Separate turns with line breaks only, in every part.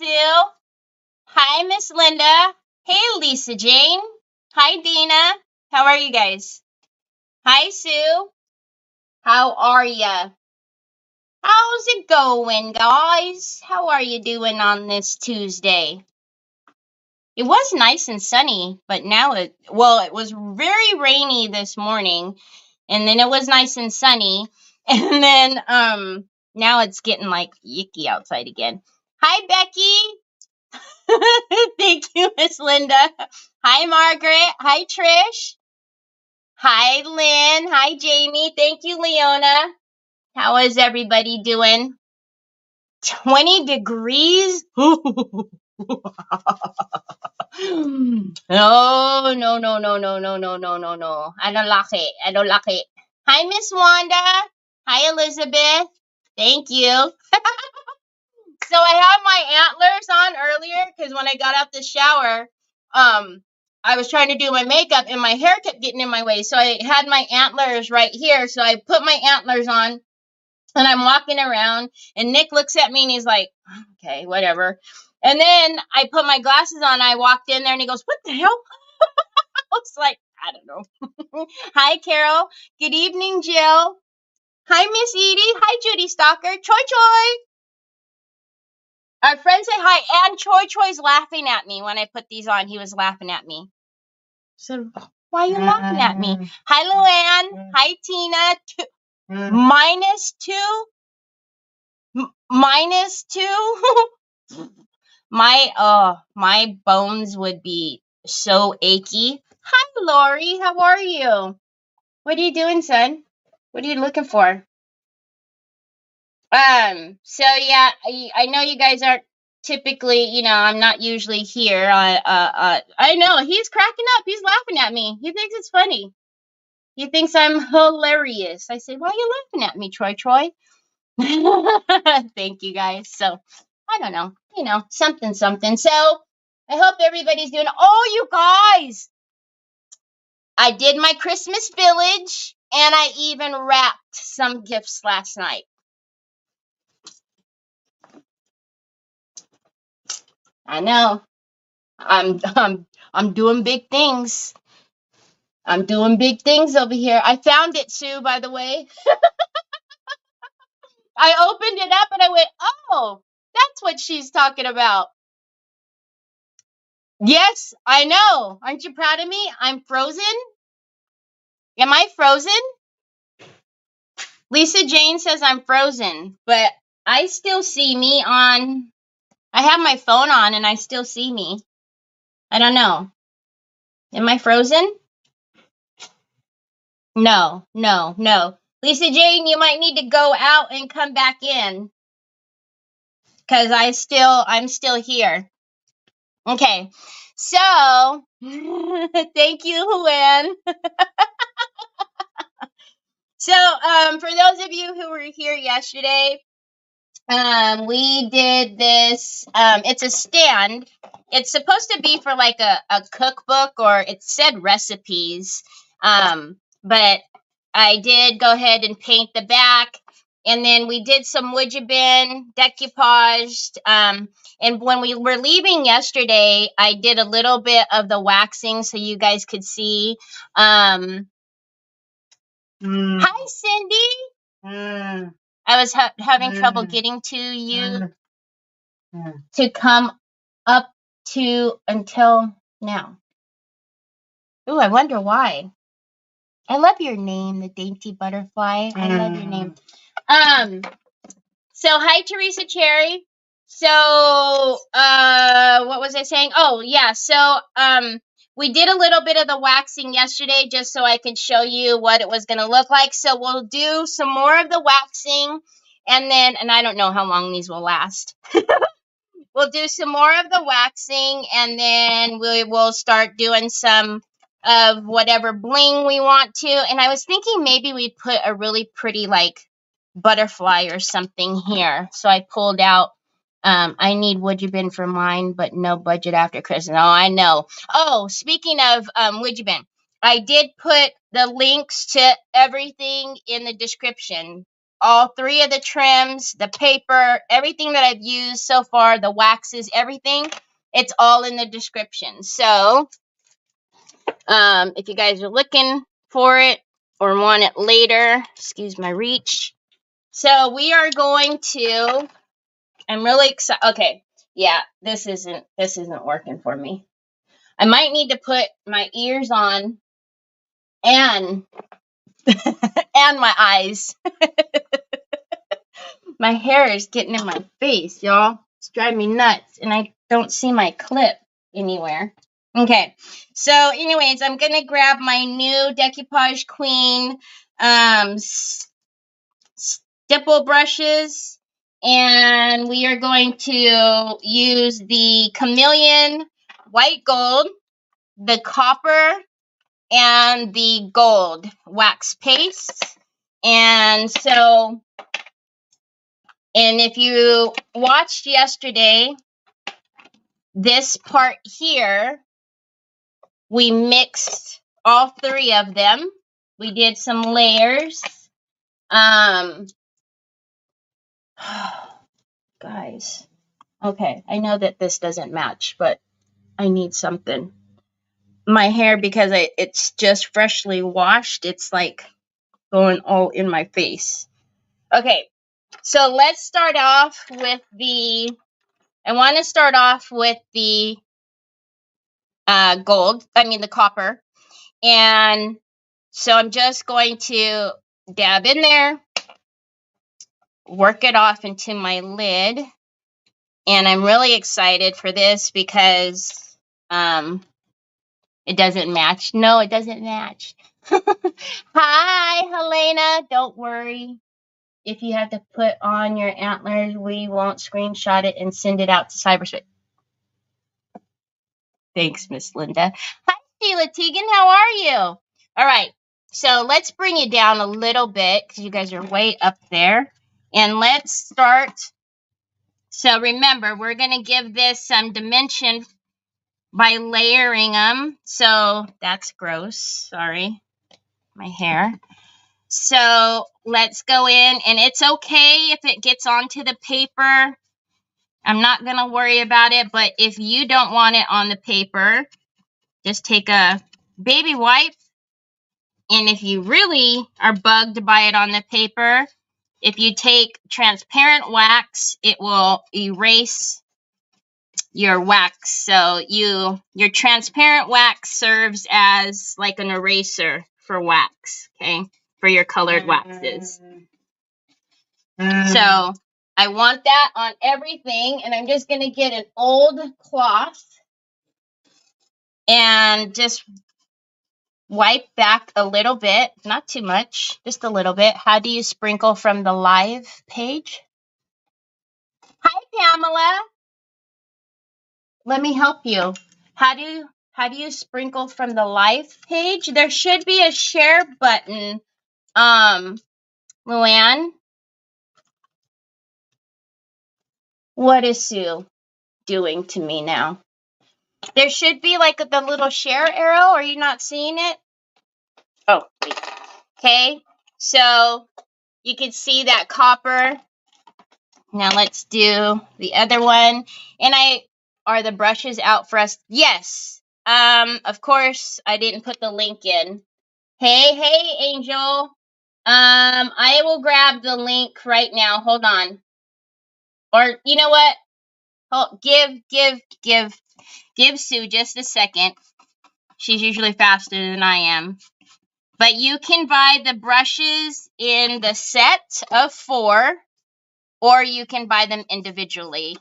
Sue. Hi, Miss Linda. Hey, Lisa Jane. Hi, Dina. How are you guys? Hi, Sue. How are ya? How's it going, guys? How are you doing on this Tuesday? It was nice and sunny, but now it was very rainy this morning, and then it was nice and sunny, and then now it's getting like yucky outside again. Hi, Becky. Thank you, Miss Linda. Hi, Margaret. Hi, Trish. Hi, Lynn. Hi, Jamie. Thank you, Leona. How is everybody doing? 20 degrees? No, no, no, no, no, no, no, no, no, no. I don't like it. I don't like it. Hi, Miss Wanda. Hi, Elizabeth. Thank you. So I had my antlers on earlier because when I got out the shower, I was trying to do my makeup and my hair kept getting in my way. So I had my antlers right here. So I put my antlers on and I'm walking around and Nick looks at me and he's like, okay, whatever. And then I put my glasses on. I walked in there and he goes, what the hell? I was like, I don't know. Hi, Carol. Good evening, Jill. Hi, Miss Edie. Hi, Judy Stalker. Choi Choi. Our friend said hi, and Choi Choi's laughing at me when I put these on. He was laughing at me. So, why are you laughing at me? Hi, Luann. Hi, Tina. Minus two. My bones would be so achy. Hi, Lori. How are you? What are you doing, son? What are you looking for? So yeah, I know you guys aren't typically, I'm not usually here. I know he's cracking up. He's laughing at me. He thinks it's funny. He thinks I'm hilarious. I said, why are you laughing at me, Troy? Thank you, guys. So I don't know, something. So I hope everybody's doing. Oh, you guys, I did my Christmas village, and I even wrapped some gifts last night. I know. I'm doing big things. I'm doing big things over here. I found it, Sue, by the way. I opened it up and I went, oh, that's what she's talking about. Yes, I know. Aren't you proud of me? I'm frozen. Am I frozen? Lisa Jane says I'm frozen, but I still see me on. I have my phone on and I still see me. I don't know. Am I frozen? No. Lisa Jane, you might need to go out and come back in. Because I'm still here. Okay. So, thank you, Luann. So, for those of you who were here yesterday, we did this. It's a stand. It's supposed to be for like a cookbook, or it said recipes. But I did go ahead and paint the back. And then we did some would you bin, decoupaged. And when we were leaving yesterday, I did a little bit of the waxing so you guys could see. Hi, Cindy. I was having trouble getting to you to come up to until now. Ooh, I wonder why. I love your name, the Dainty Butterfly. I love your name. So hi, Teresa Cherry. So, what was I saying? Oh, yeah. So, we did a little bit of the waxing yesterday just so I could show you what it was going to look like. So we'll do some more of the waxing, and I don't know how long these will last. We'll do some more of the waxing, and then we will start doing some of whatever bling we want to. And I was thinking maybe we'd put a really pretty, like, butterfly or something here. So I pulled out, I need would you bin for mine, but no budget after Christmas. Oh, I know. Oh, speaking of would you bin, I did put the links to everything in the description. all 3 of the trims, the paper, everything that I've used so far, the waxes, everything. It's all in the description. So, if you guys are looking for it or want it later, excuse my reach. So we are going to, I'm really excited. Okay. Yeah, this isn't working for me. I might need to put my ears on and and my eyes. My hair is getting in my face, y'all. It's driving me nuts, and I don't see my clip anywhere. Okay, so anyways, I'm gonna grab my new Decoupage Queen stipple brushes, and we are going to use the Chameleon White Gold, the Copper, and the Gold wax paste. And so, and if you watched yesterday, this part here, we mixed all 3 of them. We did some layers. Guys, okay, I know that this doesn't match, but I need something. My hair, because it's just freshly washed, it's like going all in my face. Okay, so let's start off with the, I want to start off with the the copper. And so I'm just going to dab in there, work it off into my lid. And I'm really excited for this because it doesn't match. No, it doesn't match. Hi, Helena. Don't worry. If you have to put on your antlers, we won't screenshot it and send it out to cyberspace. Thanks, Miss Linda. Hi, Sheila Teagan. How are you? All right. So let's bring it down a little bit because you guys are way up there. And let's start. So remember, we're going to give this some dimension by layering them. So that's gross. Sorry. My hair. So let's go in, and it's okay if it gets onto the paper. I'm not going to worry about it, but if you don't want it on the paper, just take a baby wipe. And if you really are bugged by it on the paper, if you take transparent wax, it will erase your wax. So your transparent wax serves as like an eraser for wax, okay, for your colored waxes. So I want that on everything, and I'm just going to get an old cloth and just wipe back a little bit, not too much, just a little bit. How do you sprinkle from the live page? Hi, Pamela. Let me help you. How do you sprinkle from the live page? There should be a share button, Luann. What is Sue doing to me now? There should be like the little share arrow. Are you not seeing it? Oh, wait. Okay. So you can see that copper. Now let's do the other one. And are the brushes out for us? Yes. Of course, I didn't put the link in. Hey, Angel. I will grab the link right now. Hold on. Or you know what? Oh, give Sue just a second. She's usually faster than I am. But you can buy the brushes in the set of 4, or you can buy them individually.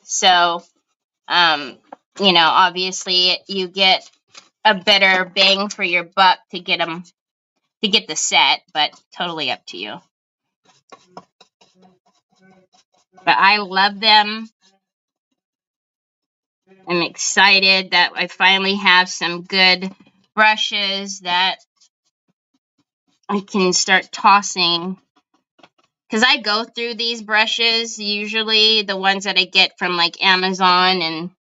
So, obviously you get a better bang for your buck to get the set, but totally up to you. But I love them. I'm excited that I finally have some good brushes that I can start tossing. Because I go through these brushes, usually the ones that I get from like Amazon, and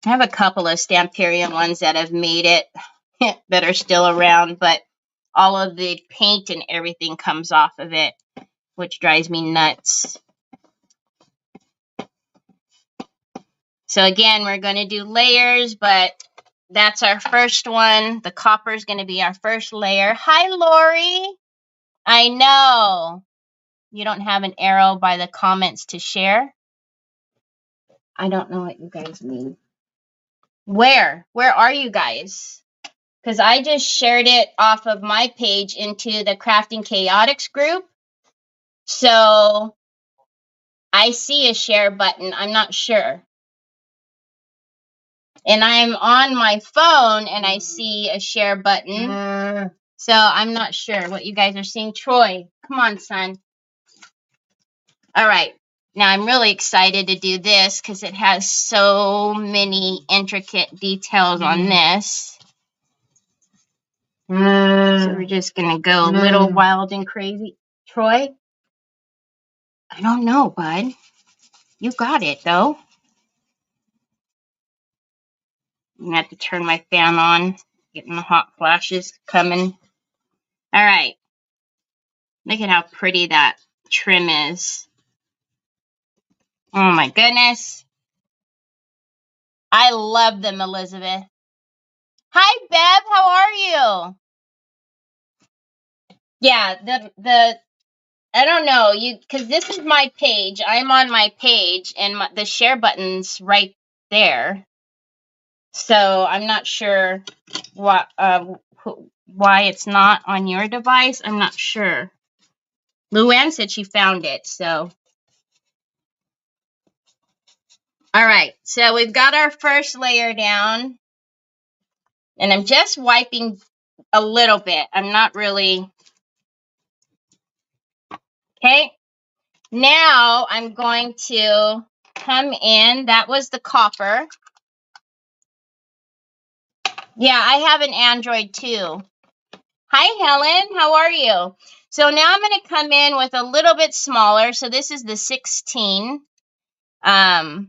I have a couple of Stamperia ones that have made it that are still around, but all of the paint and everything comes off of it, which drives me nuts. So again, we're going to do layers, but that's our first one. The copper is going to be our first layer. Hi, Lori. I know you don't have an arrow by the comments to share. I don't know what you guys mean. Where are you guys? Because I just shared it off of my page into the Crafting Chaotix group. So I see a share button. I'm not sure. And I'm on my phone and I see a share button. So I'm not sure what you guys are seeing. Troy, come on, son. All right. Now I'm really excited to do this because it has so many intricate details on this. So we're just going to go a little wild and crazy. Troy? I don't know, bud. You got it, though. I'm going to have to turn my fan on. Getting the hot flashes coming. All right. Look at how pretty that trim is. Oh, my goodness. I love them, Elizabeth. Hi, Bev. How are you? Yeah, I don't know, because this is my page. I'm on my page, and the share button's right there. So I'm not sure why it's not on your device. I'm not sure. Luann said she found it, so. All right, so we've got our first layer down. And I'm just wiping a little bit. I'm not really. Okay. Now I'm going to come in. That was the copper. Yeah, I have an Android too. Hi, Helen. How are you? So now I'm going to come in with a little bit smaller. So this is the 16. And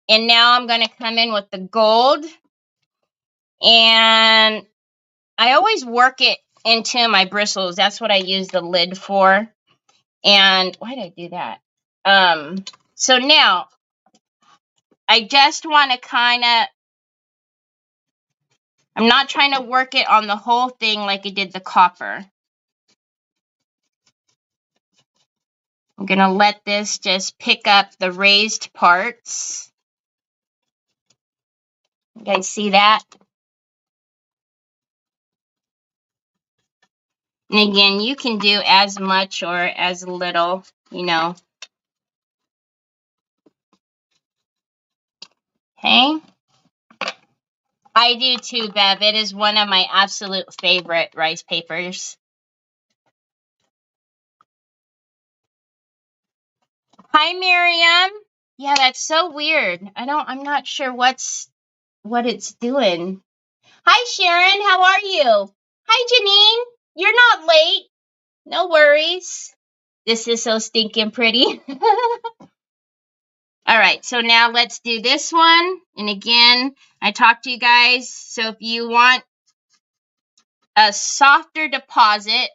now I'm going to come in with the gold. And I always work it into my bristles. That's what I use the lid for. And why did I do that? So now I just want to kind of, I'm not trying to work it on the whole thing like I did the copper. I'm going to let this just pick up the raised parts. You guys see that? And again, you can do as much or as little, you know. Okay. I do too, Bev. It is one of my absolute favorite rice papers. Hi, Miriam. Yeah, that's so weird. I'm not sure what it's doing. Hi, Sharon. How are you? Hi, Janine. You're not late. No worries. This is so stinking pretty. All right, so now let's do this one. And again, I talked to you guys. So if you want a softer deposit,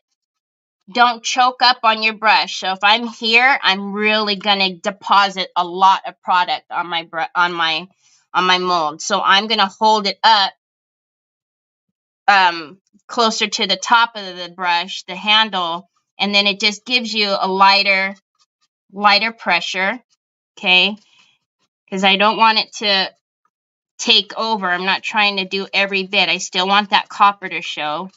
don't choke up on your brush. So if I'm here, I'm really gonna deposit a lot of product on my mold. So I'm gonna hold it up closer to the top of the brush, the handle, and then it just gives you a lighter pressure. Okay, because I don't want it to take over. I'm not trying to do every bit. I still want that copper to show.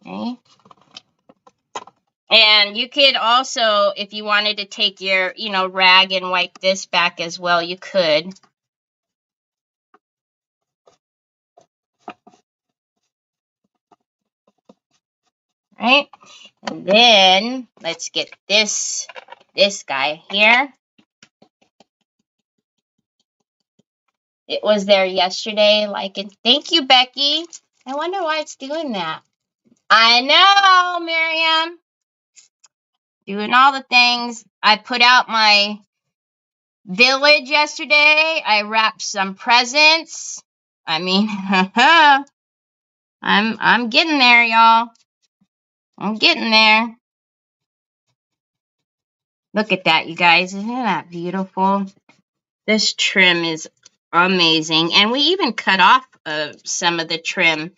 Okay. And you could also, if you wanted to take your, rag and wipe this back as well, you could. Right? And then let's get this guy here. It was there yesterday. Thank you, Becky. I wonder why it's doing that. I know, Miriam. Doing all the things. I put out my village yesterday. I wrapped some presents. I mean, I'm getting there, y'all. I'm getting there. Look at that, you guys. Isn't that beautiful? This trim is amazing. And we even cut off some of the trim.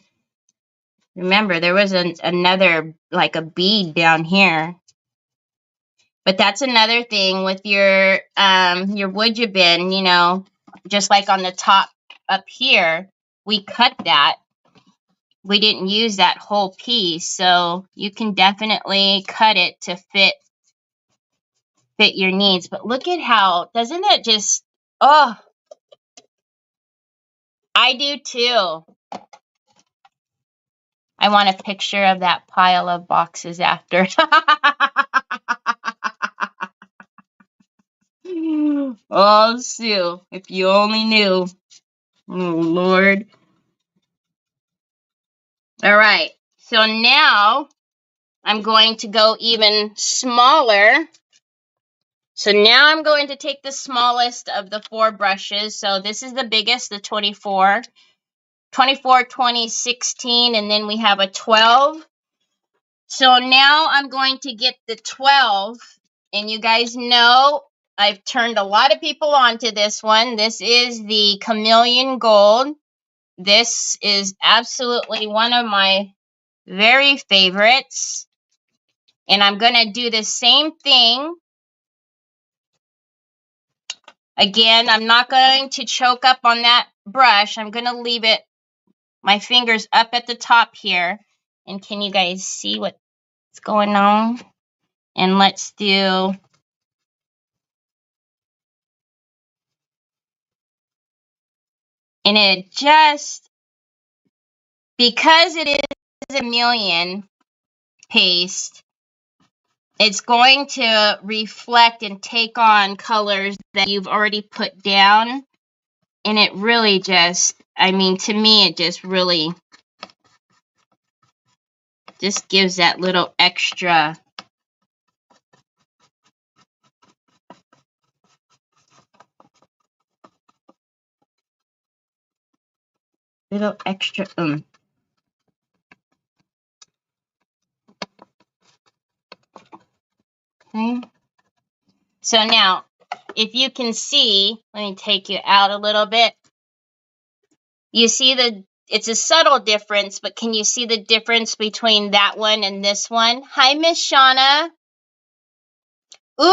Remember, there was another, like a bead down here. But that's another thing with your wood bin, you know, just like on the top up here, we cut that. We didn't use that whole piece, so you can definitely cut it to fit your needs. But look at how, doesn't it just, oh, I do too. I want a picture of that pile of boxes after. Oh, Sue, if you only knew. Oh, Lord. All right. So now I'm going to go even smaller. So now I'm going to take the smallest of the 4 brushes. So this is the biggest, the 24, 20, 16, and then we have a 12. So now I'm going to get the 12, and you guys know I've turned a lot of people on to this one. This is the Chameleon Gold. This is absolutely one of my very favorites. And I'm going to do the same thing. Again, I'm not going to choke up on that brush. I'm going to leave it, my fingers up at the top here. And can you guys see what's going on? And let's do... And it just, because it is a million paste, it's going to reflect and take on colors that you've already put down. And it really just, I mean, to me, it just really just gives that little extra. Little extra Okay. So now, if you can see, let me take you out a little bit. You see it's a subtle difference, but can you see the difference between that one and this one? Hi, Miss Shauna. Ooh,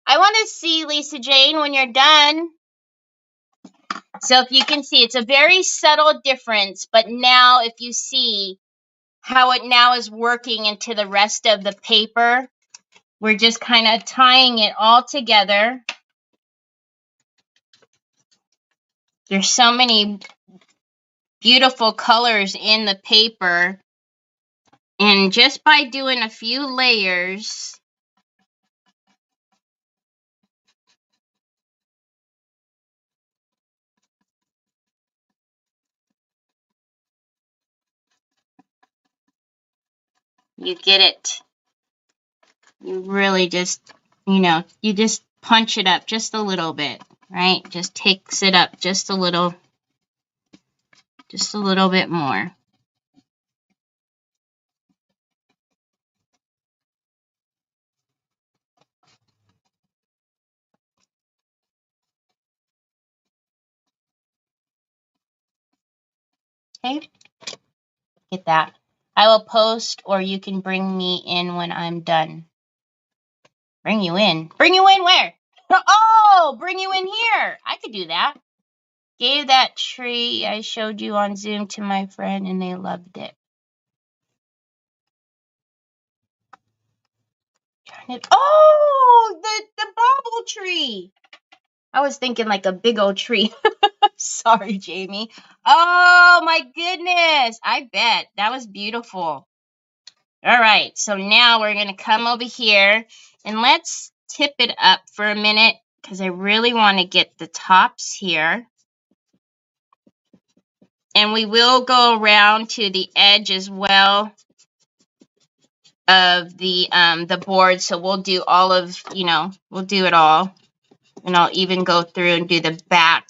I want to see, Lisa Jane, when you're done. So if you can see, it's a very subtle difference, but now if you see how it now is working into the rest of the paper, we're just kind of tying it all together. There's so many beautiful colors in the paper. And just by doing a few layers, you get it. You really just, you just punch it up just a little bit, right? Just takes it up just a little bit more. Okay, get that. I will post, or you can bring me in when I'm done. Bring you in. Bring you in where? Oh, bring you in here. I could do that. Gave that tree I showed you on Zoom to my friend, and they loved it. Oh, the bobble tree. I was thinking like a big old tree. Sorry, Jamie. Oh, my goodness. I bet. That was beautiful. All right. So now we're going to come over here and let's tip it up for a minute because I really want to get the tops here. And we will go around to the edge as well of the board. So we'll do all of, we'll do it all. And I'll even go through and do the back.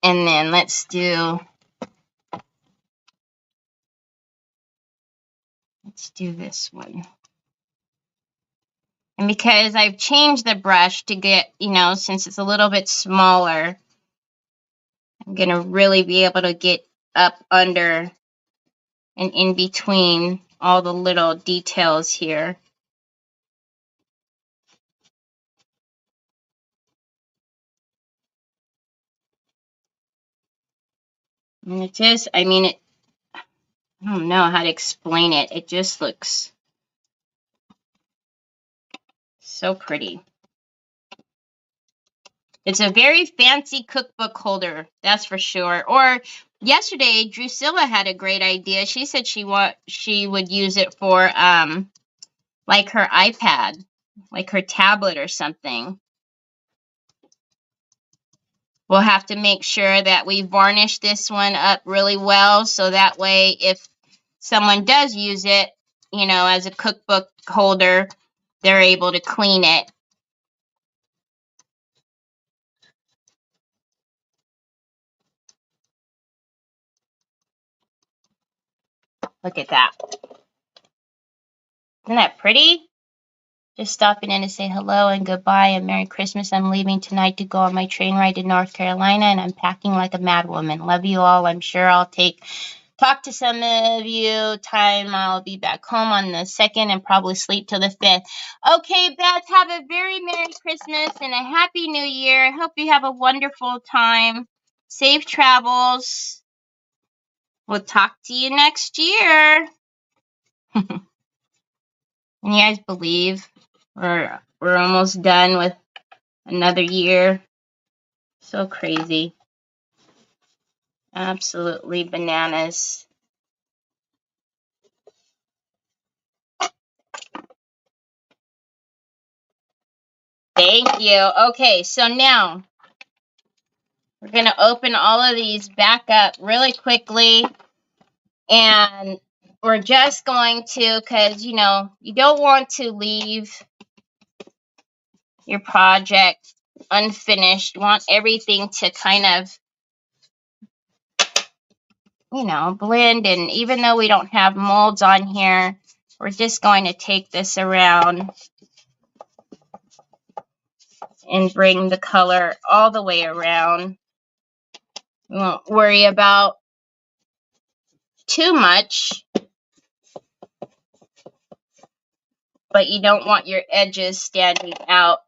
And then let's do this one. And because I've changed the brush to get, you know, since it's a little bit smaller, I'm going to really be able to get up under and in between all the little details here. And it just, I mean, I don't know how to explain it. It just looks so pretty. It's a very fancy cookbook holder, that's for sure. Or yesterday, Drusilla had a great idea. She said she would use it for like her iPad, like her tablet or something. We'll have to make sure that we varnish this one up really well, so that way if someone does use it, you know, as a cookbook holder, they're able to clean it. Look at that. Isn't that pretty? Just stopping in to say hello and goodbye and Merry Christmas. I'm leaving tonight to go on my train ride to North Carolina, and I'm packing like a mad woman. Love you all. I'm sure I'll talk to some of you. I'll be back home on the 2nd and probably sleep till the 5th. Okay, Beth, have a very Merry Christmas and a Happy New Year. I hope you have a wonderful time. Safe travels. We'll talk to you next year. Can you guys believe we're almost done with another year? So crazy. Absolutely bananas. Thank you. Okay, so now we're going to open all of these back up really quickly. And we're just going to, because, you know, you don't want to leave your project unfinished. You want everything to kind of, you know, blend. And even though we don't have molds on here, we're just going to take this around and bring the color all the way around. We won't worry about too much, but you don't want your edges standing out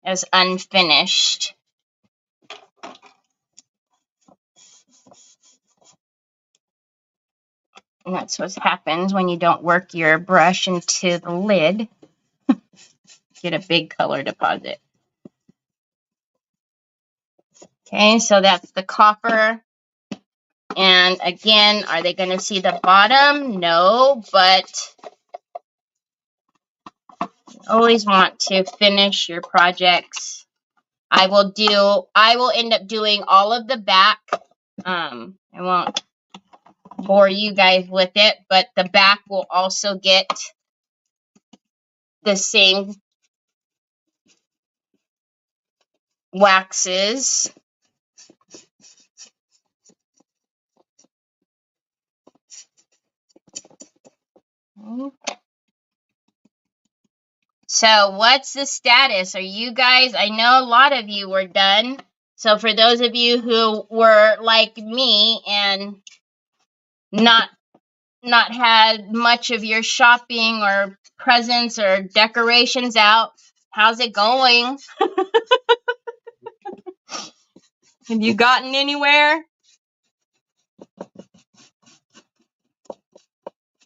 as unfinished. And that's what happens when you don't work your brush into the lid. Get a big color deposit. Okay, so that's the copper. And again, are they going to see the bottom? No, but you always want to finish your projects. I will end up doing all of the back. I won't bore you guys with it, but the back will also get the same waxes. So what's the status? Are you guys, I know a lot of you were done. So for those of you who were like me and not had much of your shopping or presents or decorations out, how's it going? Have you gotten anywhere?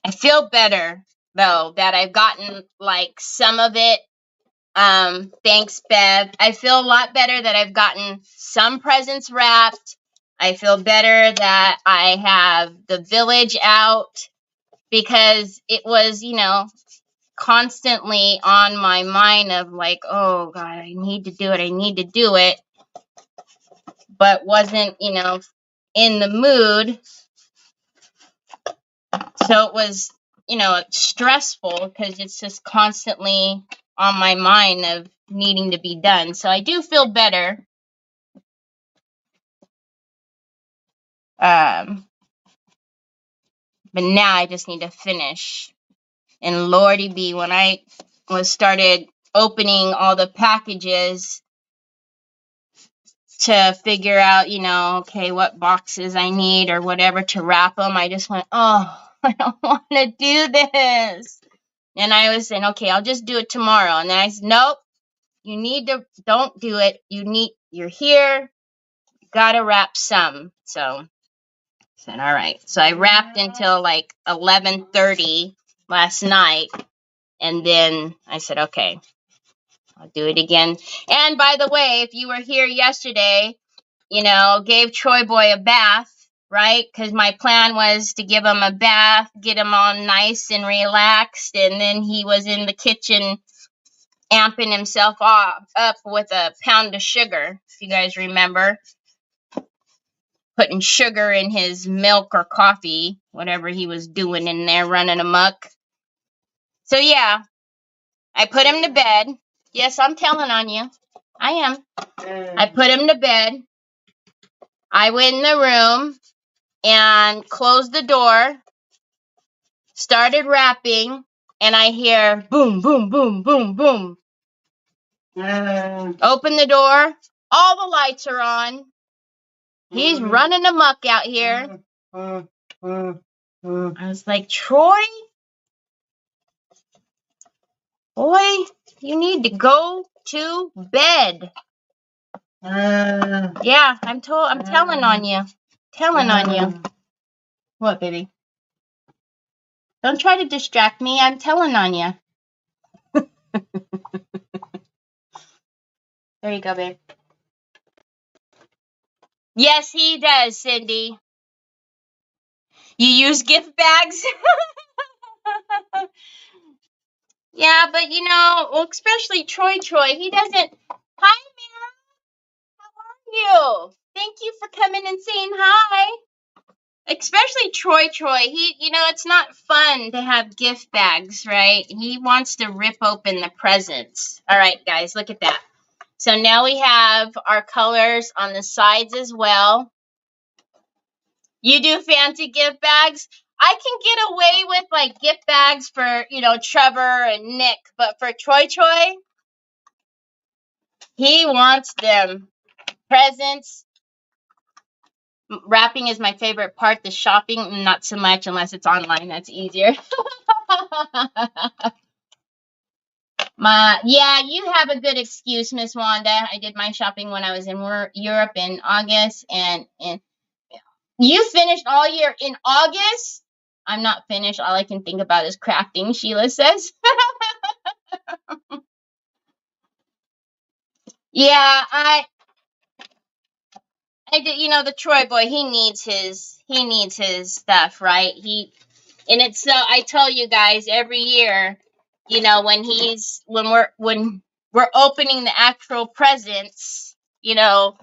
I feel better though that I've gotten like some of it. Thanks, Bev. I feel a lot better that I've gotten some presents wrapped. I feel better that I have the village out, because it was, you know, constantly on my mind of like, oh God, I need to do it, but wasn't, you know, in the mood. So it was, you know, stressful because it's just constantly on my mind of needing to be done. So I do feel better. But now I just need to finish. And Lordy be, when I started opening all the packages to figure out, you know, okay, what boxes I need or whatever to wrap them, I just went, oh, I don't want to do this. And I was saying, okay, I'll just do it tomorrow. And then I said, nope, you need to, don't do it. You're here, you gotta wrap some. So I said, all right. So I wrapped until like 11:30 last night. And then I said, okay, I'll do it again. And by the way, if you were here yesterday, you know, gave Troy Boy a bath, right? Because my plan was to give him a bath, get him all nice and relaxed. And then he was in the kitchen amping himself up with a pound of sugar, if you guys remember. Putting sugar in his milk or coffee, whatever he was doing in there, running amok. So yeah, I put him to bed. Yes, I'm telling on you. I am. I put him to bed. I went in the room and closed the door, started wrapping, and I hear boom, boom, boom, boom, boom. Open the door. All the lights are on. He's running amok out here. I was like, Troy, boy, you need to go to bed. Yeah, I'm telling on you. Telling on you. What, baby? Don't try to distract me. I'm telling on you. There you go, babe. Yes, he does, Cindy. You use gift bags? Yeah, but you know, well, especially Troy, he doesn't. Hi, Mira. How are you? Thank you for coming and saying hi. Especially Troy. He, you know, it's not fun to have gift bags, right? He wants to rip open the presents. All right, guys, look at that. So now we have our colors on the sides as well. You do fancy gift bags? I can get away with like gift bags for, you know, Trevor and Nick, but for Troy, he wants them presents. Wrapping is my favorite part. The shopping, not so much unless it's online. That's easier. Yeah, you have a good excuse, Miss Wanda. I did my shopping when I was in Europe in August, and you finished all year in August. I'm not finished. All I can think about is crafting, Sheila says. Yeah, I did, you know, the Troy boy, he needs his stuff, right? And it's so, I tell you guys every year, you know, when we're opening the actual presents, you know,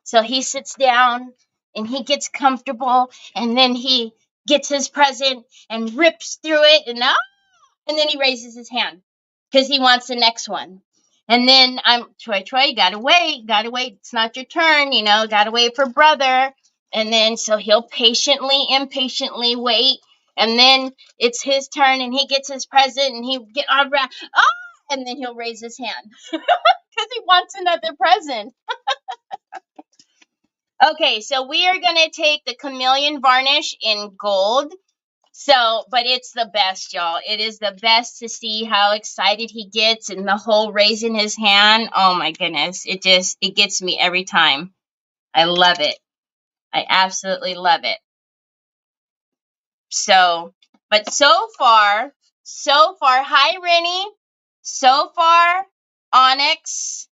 so he sits down and he gets comfortable and then he gets his present and rips through it and then he raises his hand because he wants the next one. And then I'm Troy, gotta wait. It's not your turn, you know, gotta wait for brother. And then so he'll impatiently wait. And then it's his turn and he gets his present and and then he'll raise his hand because he wants another present. Okay, so we are gonna take the chameleon varnish in gold. So, but it's the best, y'all. It is the best to see how excited he gets and the whole raising his hand. Oh my goodness. It gets me every time. I love it. I absolutely love it. So, but so far, hi Rennie. So far, Onyx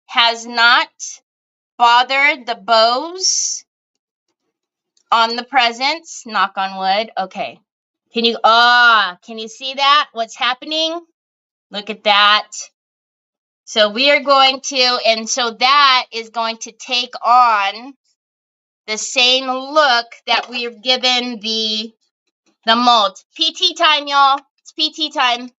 has not bothered the bows on the presents. Knock on wood. Okay. Can you see that? What's happening? Look at that. So we are going to, and so that is going to take on the same look that we've given the mold. PT time, y'all. It's PT time.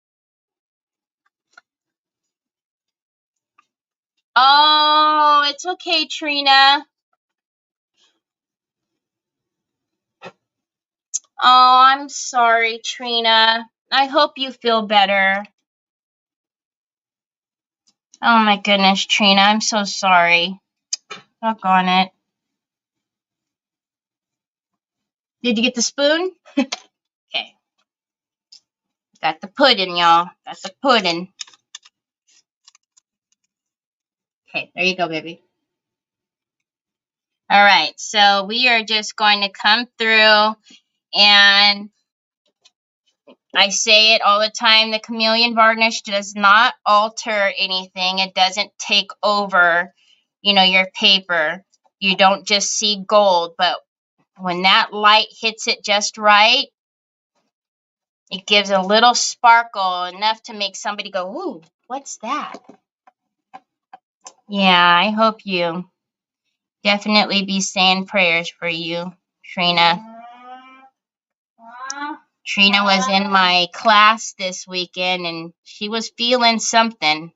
Oh, it's okay, Trina. Oh, I'm sorry, Trina. I hope you feel better. Oh my goodness, Trina, I'm so sorry. Doggone it. Did you get the spoon? Okay. Got the pudding, y'all. Got the pudding. Okay, there you go, baby. All right, so we are just going to come through, and I say it all the time, the chameleon varnish does not alter anything. It doesn't take over, your paper. You don't just see gold, but when that light hits it just right, it gives a little sparkle, enough to make somebody go, ooh, what's that? Yeah, I hope you definitely be saying prayers for you, Trina. Trina was in my class this weekend, and she was feeling something.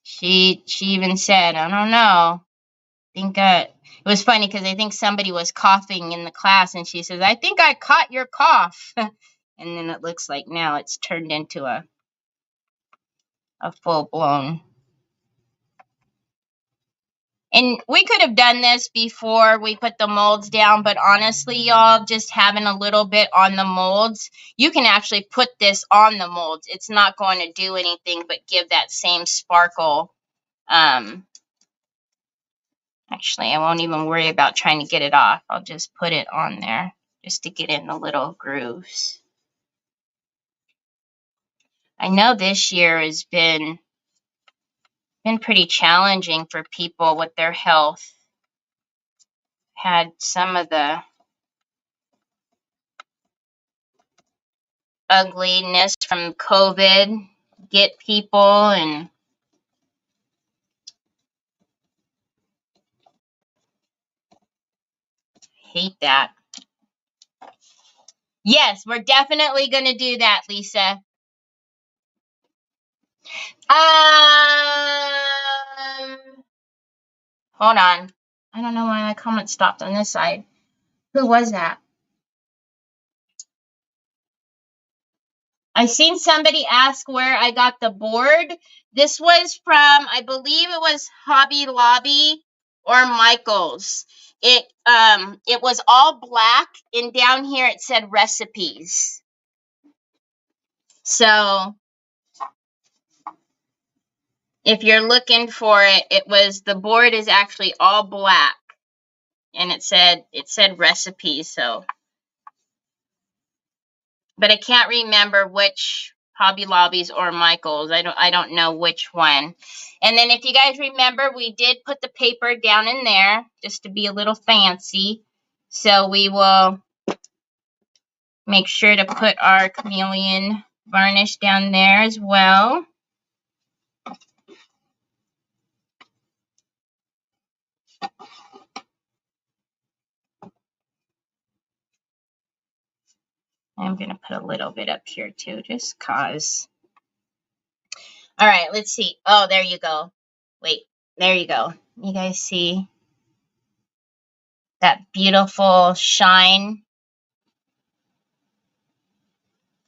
She even said, I don't know. It was funny because I think somebody was coughing in the class, and she says, I think I caught your cough. And then it looks like now it's turned into a full-blown. And we could have done this before we put the molds down, but honestly, y'all, just having a little bit on the molds, you can actually put this on the molds. It's not going to do anything but give that same sparkle. Actually, I won't even worry about trying to get it off. I'll just put it on there just to get in the little grooves. I know this year has been pretty challenging for people with their health. Had some of the ugliness from COVID get people, and hate that. Yes, we're definitely going to do that, Lisa. Hold on. I don't know why my comment stopped on this side. Who was that? I seen somebody ask where I got the board. This was from, I believe it was Hobby Lobby or Michael's. It was all black, and down here it said recipes. So if you're looking for it, the board is actually all black, and it said recipes. So, but I can't remember which Hobby Lobbies or Michael's. I don't know which one. And then if you guys remember, we did put the paper down in there just to be a little fancy. So we will make sure to put our chameleon varnish down there as well. I'm going to put a little bit up here too, just cause. All right, let's see. Oh, there you go. Wait, there you go. You guys see that beautiful shine?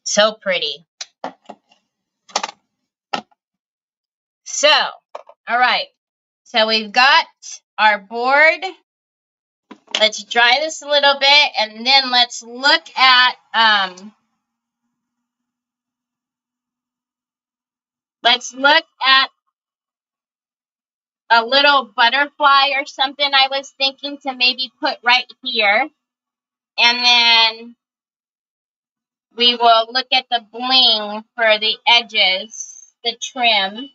So pretty. So, all right. So we've got our board. Let's dry this a little bit, and then let's look at a little butterfly or something I was thinking to maybe put right here. And then we will look at the bling for the edges, the trim.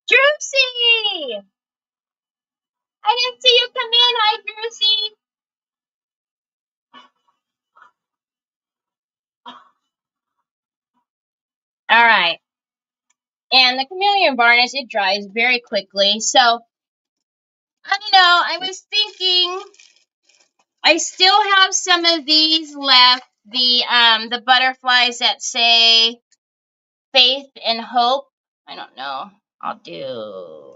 Drewsy! I didn't see you come in. Hi, Drewsy. All right. And the chameleon varnish, it dries very quickly. So, I don't know. I was thinking I still have some of these left. The butterflies that say faith and hope. I don't know. I'll do,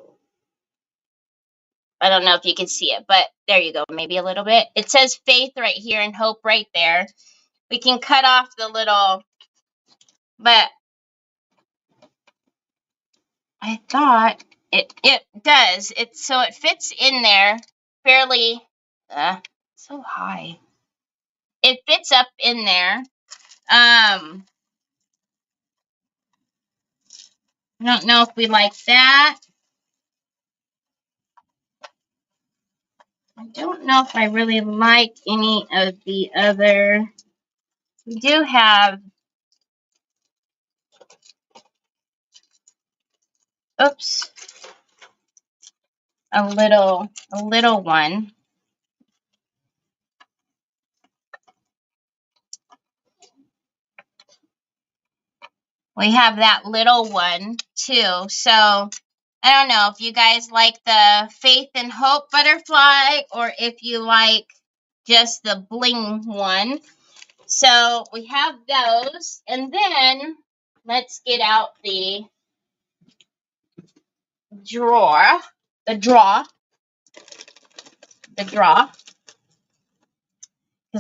I don't know if you can see it, but there you go, maybe a little bit. It says faith right here and hope right there. We can cut off the little, but I thought it does. So it fits in there fairly, so high. It fits up in there. I don't know if we like that. I don't know if I really like any of the other. We do have, oops, a little one. We have that little one too. So I don't know if you guys like the Faith and Hope butterfly or if you like just the bling one. So we have those, and then let's get out the drawer, because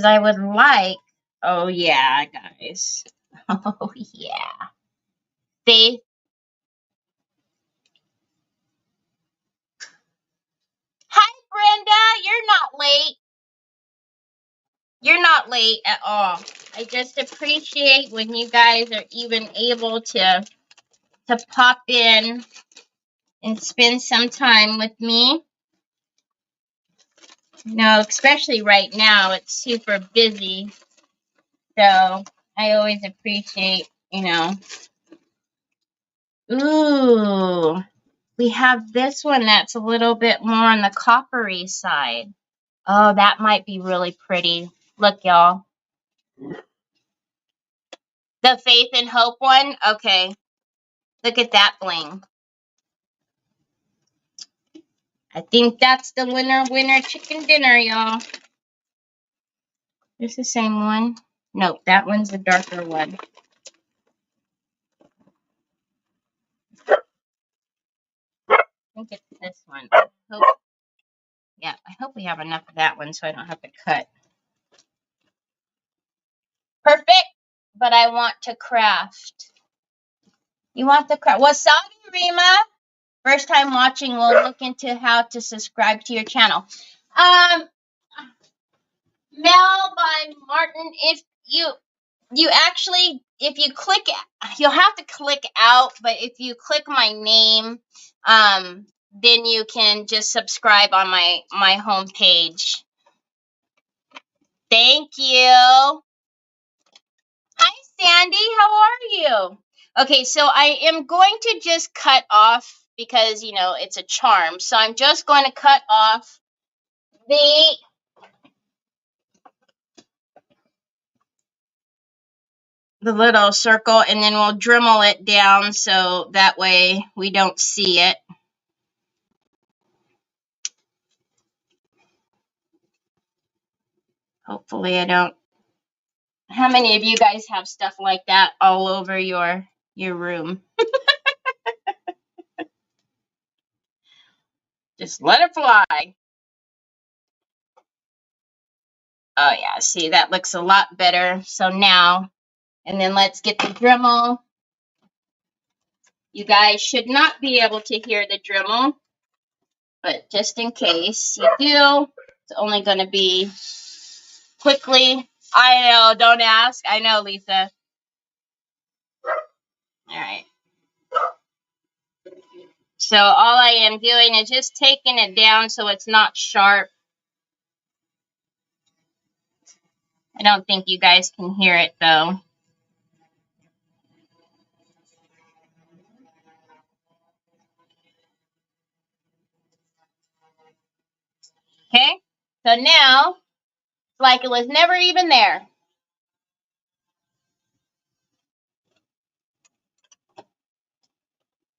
I would like, oh yeah, guys, oh yeah, Faith. Hi, Brenda, you're not late. You're not late at all. I just appreciate when you guys are even able to pop in and spend some time with me. You know, especially right now, it's super busy. So I always appreciate, you know. Ooh, we have this one that's a little bit more on the coppery side. Oh, that might be really pretty. Look, y'all. The Faith and Hope one? Okay. Look at that bling. I think that's the winner chicken dinner, y'all. It's the same one. Nope, that one's the darker one. I think it's this one. I hope we have enough of that one so I don't have to cut. Perfect, but I want to craft. You want the craft? Wasabi, Rima. First time watching, we'll look into how to subscribe to your channel. Mel by Martin, if you actually, if you click, you'll have to click out, but if you click my name, then you can just subscribe on my homepage. Thank you. Hi, Sandy. How are you? Okay, so I am going to just cut off because, you know, it's a charm. So I'm just going to cut off the little circle, and then we'll Dremel it down so that way we don't see it. Hopefully I don't. How many of you guys have stuff like that all over your room? Just let it fly. Oh yeah, see, that looks a lot better. So now, and then let's get the Dremel. You guys should not be able to hear the Dremel, but just in case you do, it's only going to be quickly. I know, don't ask. I know, Lisa. All right. So all I am doing is just taking it down so it's not sharp. I don't think you guys can hear it though. Okay, so now it's like it was never even there.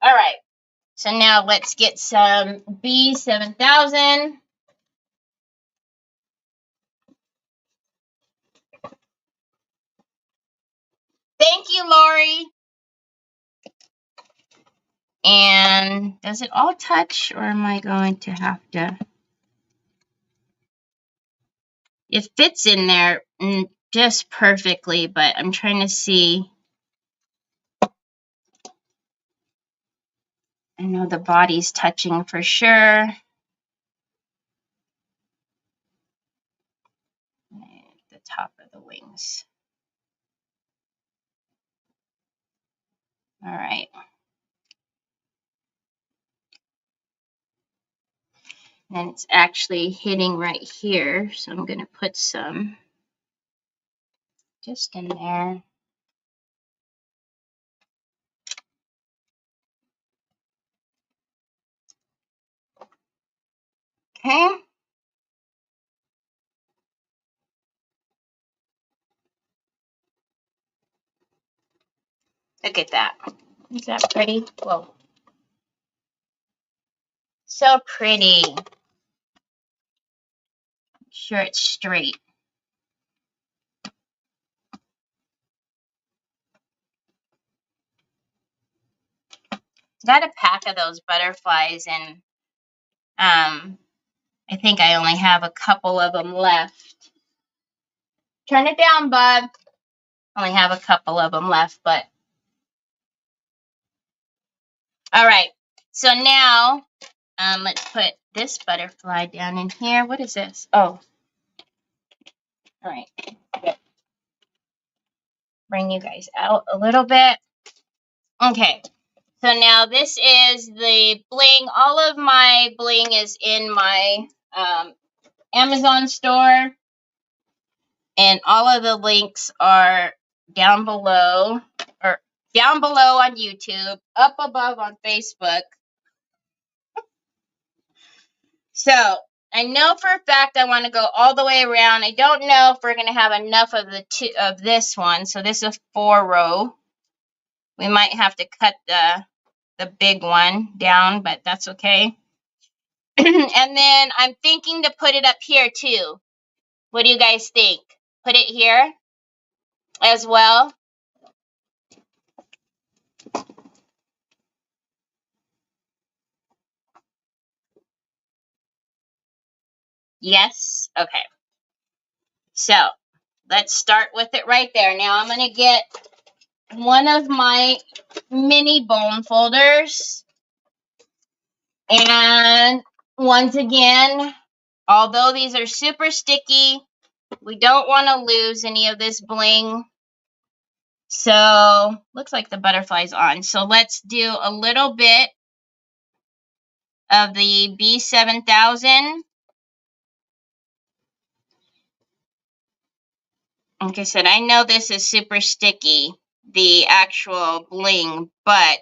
All right, so now let's get some B7000. Thank you, Lori. And does it all touch, or am I going to have to? It fits in there just perfectly, but I'm trying to see. I know the body's touching for sure. The top of the wings. All right. And it's actually hitting right here, so I'm going to put some just in there. Okay. Look at that. Is that pretty? Whoa. So pretty. Make sure it's straight. Got a pack of those butterflies, and I think I only have a couple of them left. Turn it down, bud. Only have a couple of them left, but all right. So now, let's put this butterfly down in here. What is this? Oh, all right. Good. Bring you guys out a little bit. Okay. So now this is the bling. All of my bling is in my Amazon store, and all of the links are down below, or down below on YouTube, up above on Facebook. So I know for a fact I want to go all the way around. I don't know if we're going to have enough of this one. So this is a 4-row. We might have to cut the big one down, but that's okay. And then I'm thinking to put it up here too. What do you guys think? Put it here as well. Yes? Okay. So let's start with it right there. Now I'm going to get one of my mini bone folders. And once again, although these are super sticky, we don't want to lose any of this bling. So looks like the butterfly's on. So let's do a little bit of the B7000. Like I said, I know this is super sticky, the actual bling, but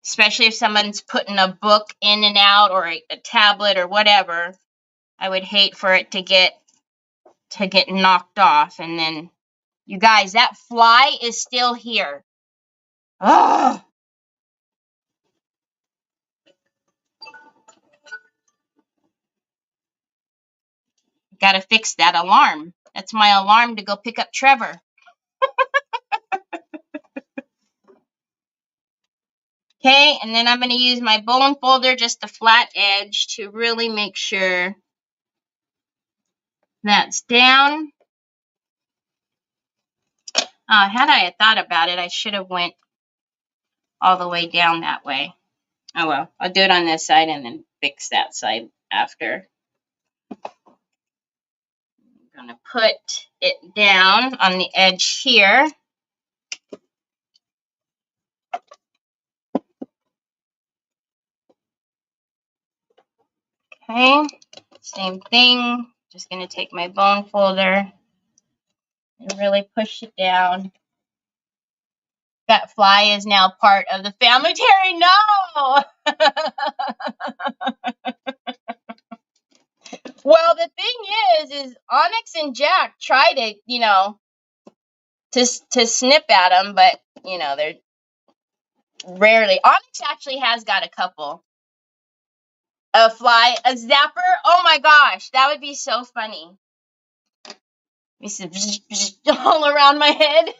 especially if someone's putting a book in and out, or a tablet or whatever, I would hate for it to get knocked off. And then, you guys, that fly is still here. Oh, gotta fix that alarm. That's my alarm to go pick up Trevor. Okay, and then I'm going to use my bone folder, just the flat edge, to really make sure that's down. Had I thought about it, I should have went all the way down that way. Oh well, I'll do it on this side and then fix that side after. I'm going to put it down on the edge here. Okay, same thing. Just going to take my bone folder and really push it down. That fly is now part of the family. Terry, no! Well, the thing is Onyx and Jack try to, to snip at them, but, they're rarely. Onyx actually has got a couple. A fly, a zapper. Oh my gosh, that would be so funny. All around my head.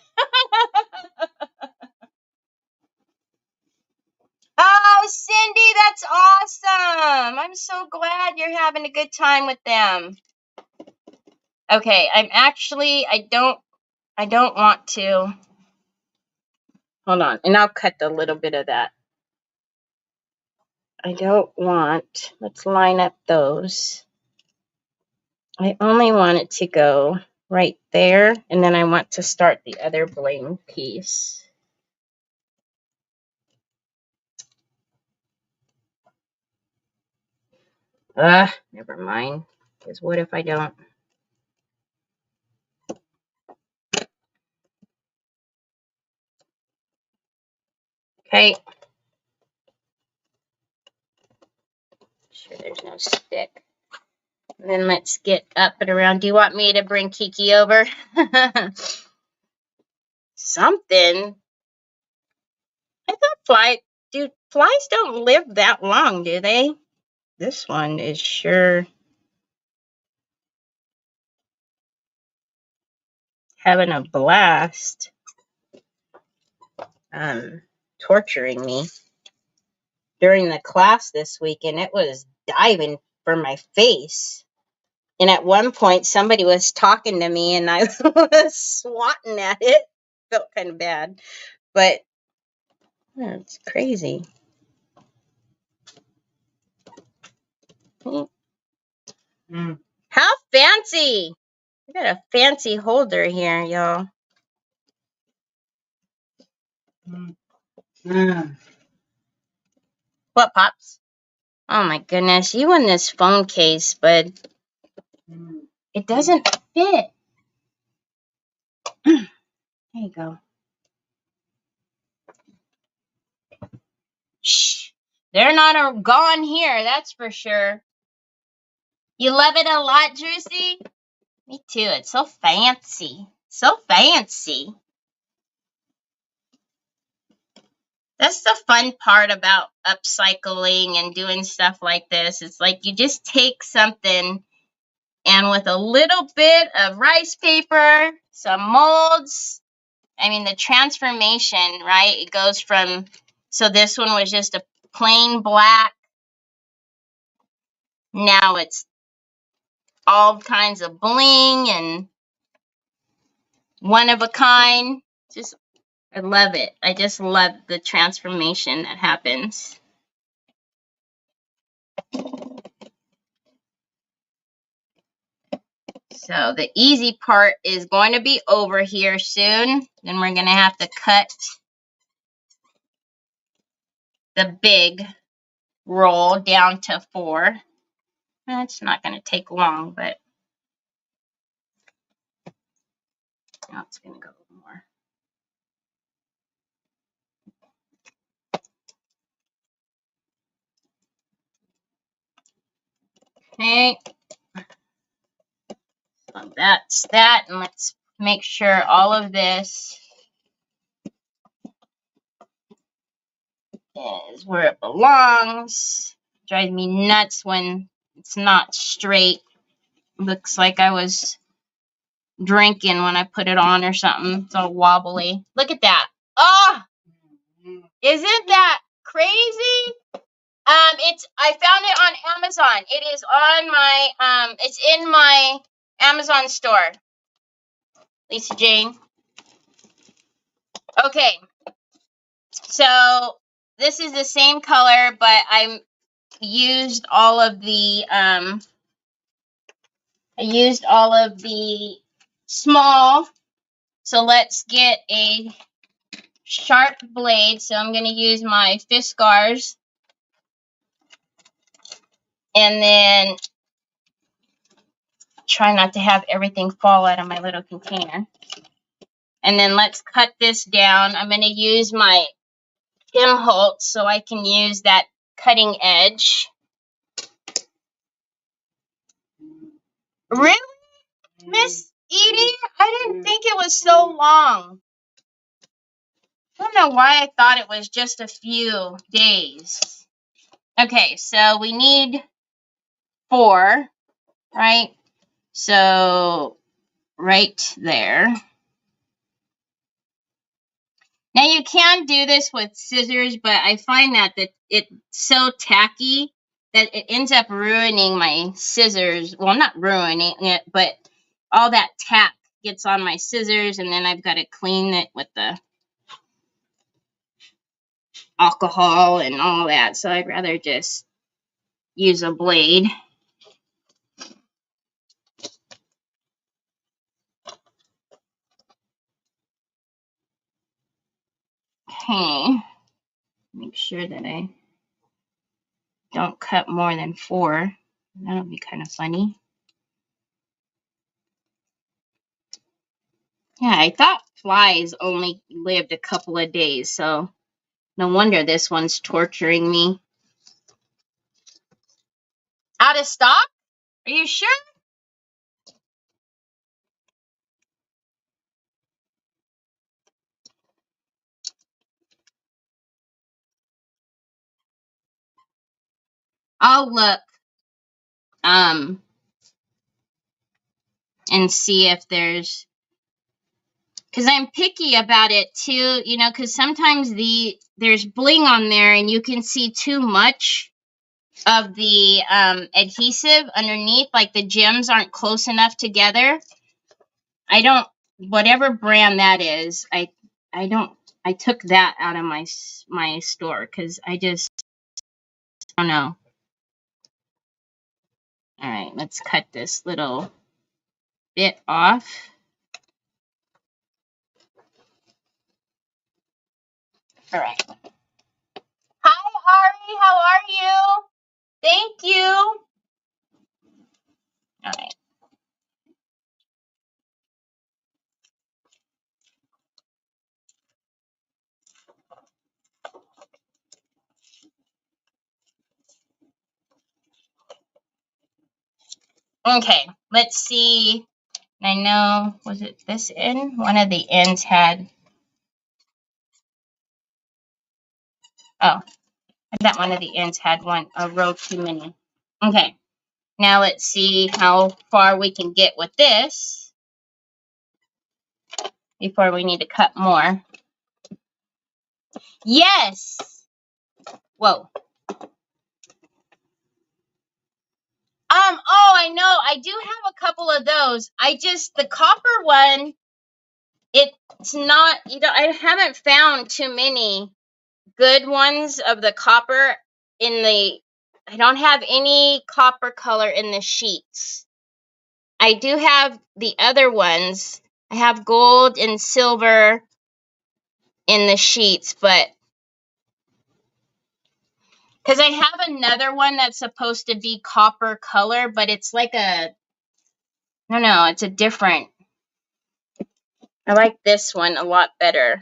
Oh, Cindy, that's awesome. I'm so glad you're having a good time with them. Okay, I don't want to. Hold on, and I'll cut a little bit of that. I don't want, let's line up those. I only want it to go right there, and then I want to start the other bling piece. Never mind, because what if I don't? Okay. Sure there's no stick. And then let's get up and around. Do you want me to bring Kiki over? Something. I thought flies don't live that long, do they? This one is sure having a blast. Torturing me during the class this week, and it was diving for my face. And at one point, somebody was talking to me, and I was swatting at it. Felt kind of bad, but it's crazy. How fancy! I got a fancy holder here, y'all. What, Pops? Oh my goodness, you and this phone case, bud. It doesn't fit. There you go. Shh. They're not gone here, that's for sure. You love it a lot, Juicy? Me too. It's so fancy. So fancy. That's the fun part about upcycling and doing stuff like this. It's like you just take something and with a little bit of rice paper, some molds, I mean, the transformation, right? It goes from, so this one was just a plain black. Now it's all kinds of bling and one of a kind. Just, I love it. I just love the transformation that happens. So the easy part is going to be over here soon. Then we're going to have to cut the big roll down to 4. It's not going to take long, but now it's going to go more. Okay. So that's that. And let's make sure all of this is where it belongs. Drives me nuts when it's not straight. Looks like I was drinking when I put it on or something. It's all wobbly. Look at that. Oh, isn't that crazy? I found it on Amazon. It is on my it's in my Amazon store. Lisa Jane. Okay. So this is the same color, but I used all of the small. So let's get a sharp blade. So I'm going to use my Fiskars. And then try not to have everything fall out of my little container. And then let's cut this down. I'm going to use my Tim Holtz so I can use that cutting edge. Really, Miss Edie? I didn't think it was so long. I don't know why I thought it was just a few days. Okay, so we need 4, right? So right there. Now you can do this with scissors, but I find that it's so tacky that it ends up ruining my scissors. Well, not ruining it, but all that tack gets on my scissors, and then I've got to clean it with the alcohol and all that. So I'd rather just use a blade. Okay. Make sure that I don't cut more than 4. That'll be kind of funny. Yeah, I thought flies only lived a couple of days, so no wonder this one's torturing me. Out of stock? Are you sure? I'll look and see if there's, because I'm picky about it too, you know, because sometimes there's bling on there and you can see too much of the adhesive underneath, like the gems aren't close enough together. I don't, whatever brand that is, I took that out of my store because I just don't know. All right, let's cut this little bit off. All right. Hi, Ari. How are you? Thank you. All right. Okay, let's see. I know, was it this end? One of the ends had, oh, I thought one of the ends had a row too many. Okay, now let's see how far we can get with this before we need to cut more. Yes! Whoa. Oh, I know. I do have a couple of those. The copper one, it's not, you know, I haven't found too many good ones of the copper I don't have any copper color in the sheets. I do have the other ones. I have gold and silver in the sheets, but because I have another one that's supposed to be copper color, but it's like I don't know, it's a different. I like this one a lot better,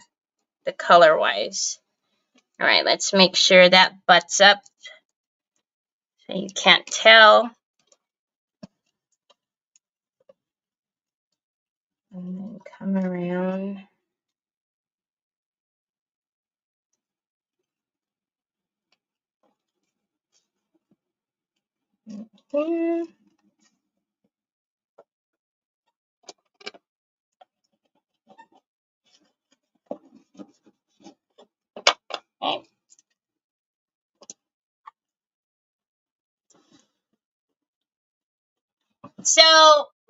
the color wise. All right, let's make sure that butts up so you can't tell. And then come around. Here. Okay. So,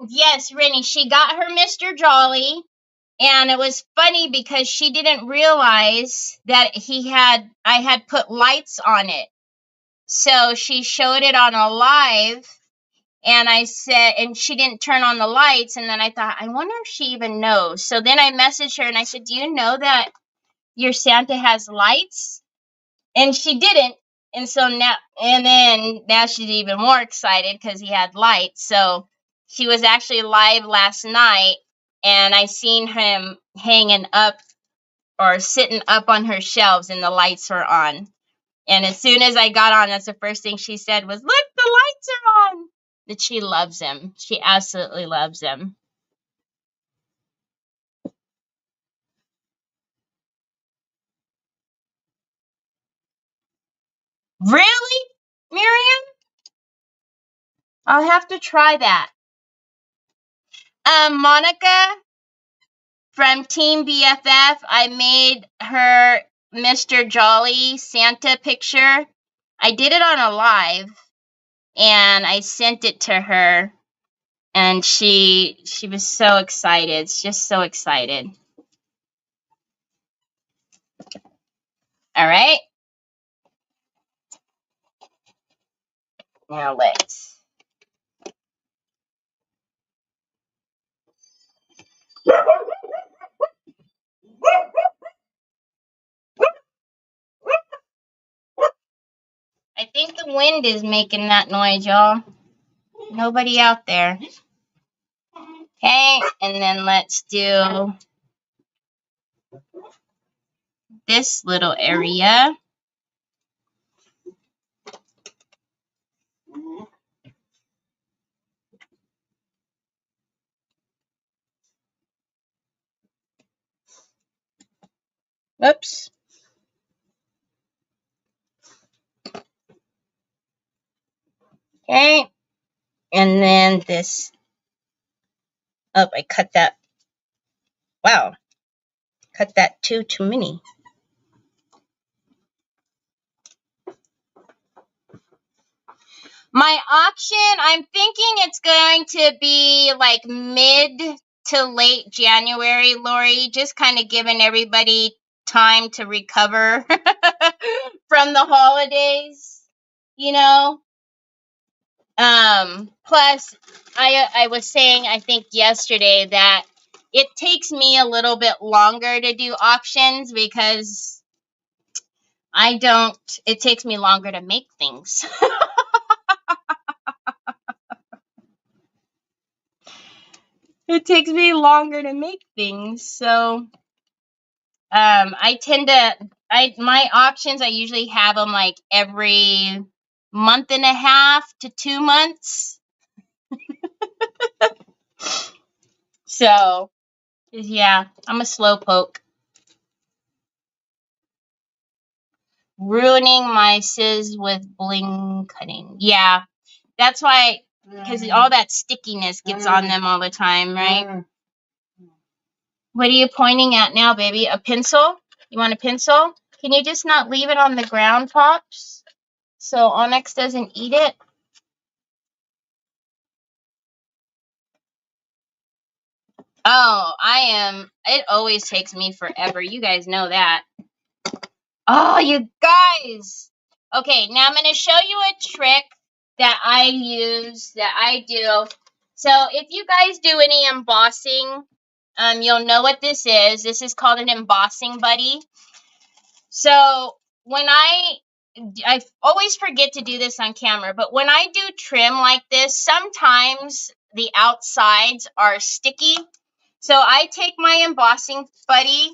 yes, Rennie, she got her Mr. Jolly, and it was funny because she didn't realize that I had put lights on it. So she showed it on a live, and I said, and she didn't turn on the lights, and then I thought, I wonder if she even knows. So then I messaged her and I said, do you know that your Santa has lights? And she didn't. And so now she's even more excited because he had lights. So she was actually live last night, and I seen him hanging up or sitting up on her shelves, and the lights were on. And as soon as I got on, that's the first thing she said was, look, the lights are on. That she loves him. She absolutely loves him. Really, Miriam? I'll have to try that. Monica, from Team BFF, I made her Mr. Jolly Santa picture. I did it on a live, and I sent it to her, and she was so excited. Just so excited. All right. Now let's. I think the wind is making that noise, y'all. Nobody out there. Okay, and then let's do this little area. Oops. Okay, and then this. Oh, I cut that. Wow, cut that too many. My auction, I'm thinking it's going to be like mid to late January, Lori, just kind of giving everybody time to recover from the holidays, you know. Plus, I was saying, I think yesterday, that it takes me a little bit longer to do auctions because it takes me longer to make things. It takes me longer to make things. So, I tend to, my auctions, I usually have them like every month and a half to 2 months. So, yeah, I'm a slowpoke. Ruining my scissors with bling cutting. Yeah, that's why, because all that stickiness gets on them all the time, right? What are you pointing at now, baby? A pencil? You want a pencil? Can you just not leave it on the ground, Pops? So Onyx doesn't eat it? Oh, it always takes me forever. You guys know that. Oh, you guys. Okay, now I'm going to show you a trick that I use, that I do. So if you guys do any embossing, you'll know what this is. This is called an embossing buddy. So when I always forget to do this on camera, but when I do trim like this, sometimes the outsides are sticky. So I take my embossing buddy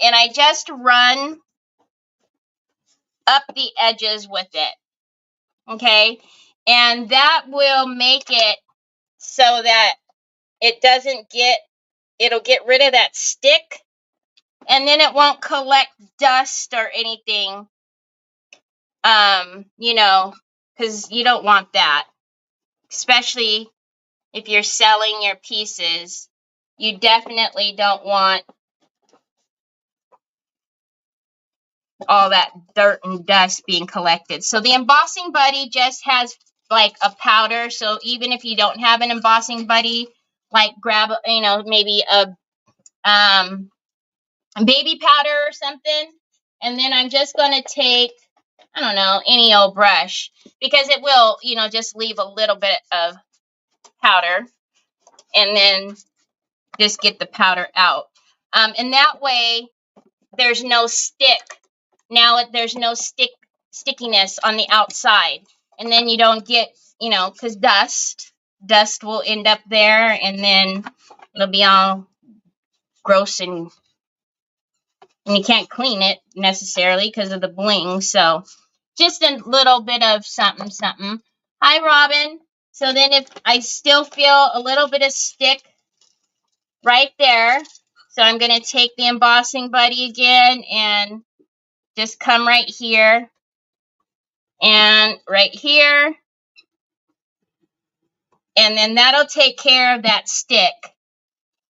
and I just run up the edges with it. Okay? And that will make it so that it'll get rid of that stick, and then it won't collect dust or anything. Because you don't want that, especially if you're selling your pieces. You definitely don't want all that dirt and dust being collected. So the embossing buddy just has like a powder. So even if you don't have an embossing buddy, like grab, maybe a baby powder or something. And then I'm just going to take, I don't know, any old brush, because it will, just leave a little bit of powder, and then just get the powder out. And that way there's no stick. Now there's no stickiness on the outside. And then you don't get, because dust will end up there, and then it'll be all gross, and you can't clean it necessarily because of the bling. So just a little bit of something. Hi, Robin. So then if I still feel a little bit of stick right there, so I'm going to take the embossing buddy again and just come right here and right here. And then that'll take care of that stick.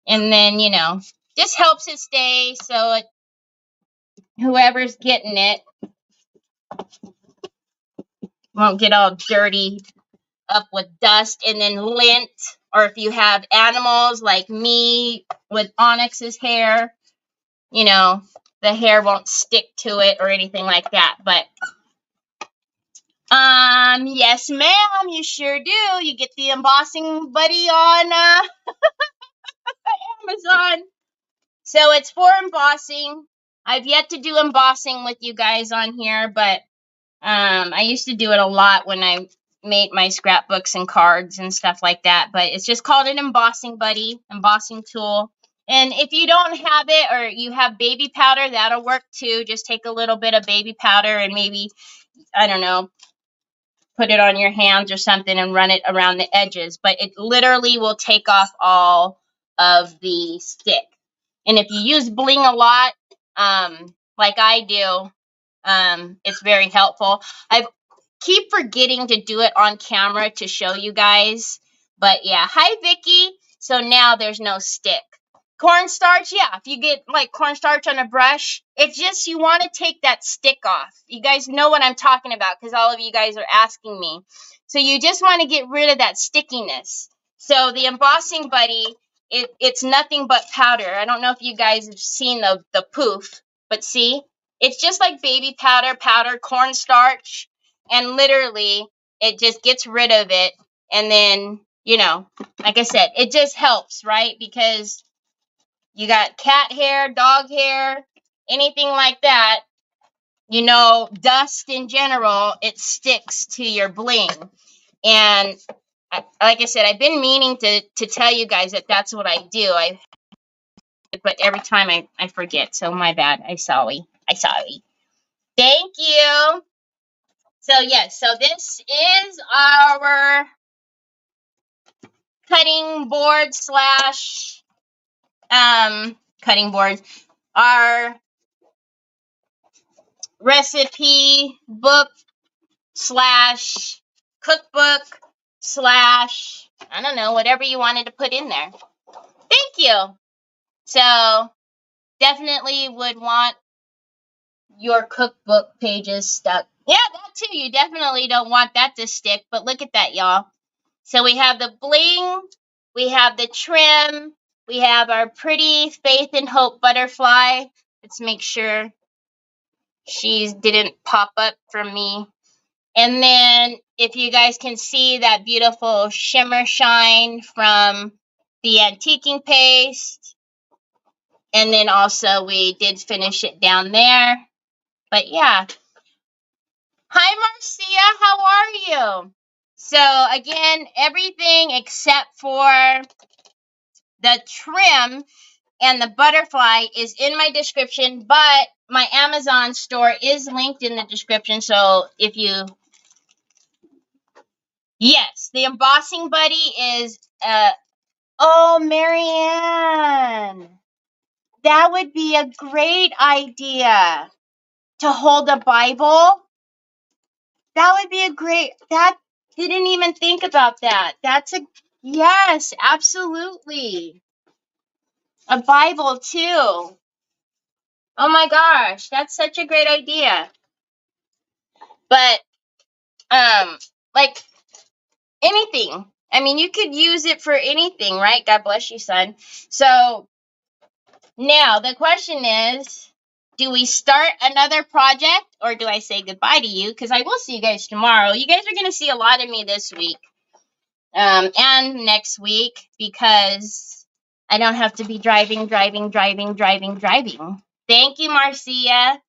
And then, just helps it stay so whoever's getting it won't get all dirty up with dust. And then lint, or if you have animals like me with Onyx's hair, you know, the hair won't stick to it or anything like that. But yes ma'am, you sure do. You get the embossing buddy on Amazon. So it's for embossing. I've yet to do embossing with you guys on here, but I used to do it a lot when I made my scrapbooks and cards and stuff like that. But it's just called an embossing buddy, embossing tool. And if you don't have it, or you have baby powder, that'll work too. Just take a little bit of baby powder and maybe, I don't know, put it on your hands or something and run it around the edges. But it literally will take off all of the stick. And if you use bling a lot, like I do, it's very helpful. I keep forgetting to do it on camera to show you guys. But yeah, hi Vicky. So now there's no stick. Cornstarch, yeah, if you get like cornstarch on a brush, it's just you want to take that stick off. You guys know what I'm talking about because all of you guys are asking me. So you just want to get rid of that stickiness. So the embossing buddy, it's nothing but powder. I don't know if you guys have seen the poof, but see, it's just like baby powder, cornstarch, and literally it just gets rid of it. And then, you know, like I said, it just helps, right? Because you got cat hair, dog hair, anything like that, you know, dust in general, it sticks to your bling. And like I said, I've been meaning to tell you guys that that's what I do. But every time I forget. So my bad. I'm sorry. Thank you. So yes, so this is our cutting board slash cutting board. Our recipe book slash cookbook slash, I don't know, whatever you wanted to put in there. Thank you. So definitely would want your cookbook pages stuck. Yeah, that too. You definitely don't want that to stick, but look at that, y'all. So we have the bling, we have the trim, we have our pretty Faith and Hope butterfly. Let's make sure she didn't pop up from me. And then if you guys can see that beautiful shimmer shine from the antiquing paste. And then also we did finish it down there. But yeah. Hi, Marcia. How are you? So again, everything except for the trim and the butterfly is in my description, but my Amazon store is linked in the description. So if you, yes, the embossing buddy is, oh, Marianne, that would be a great idea to hold a Bible. That would be a great, that didn't even think about that. That's a, yes, absolutely. A Bible too. Oh my gosh, that's such a great idea. But, like anything. I mean, you could use it for anything, right? God bless you, son. So now the question is, do we start another project or do I say goodbye to you? Because I will see you guys tomorrow. You guys are going to see a lot of me this week. And next week because I don't have to be driving. Thank you, Marcia.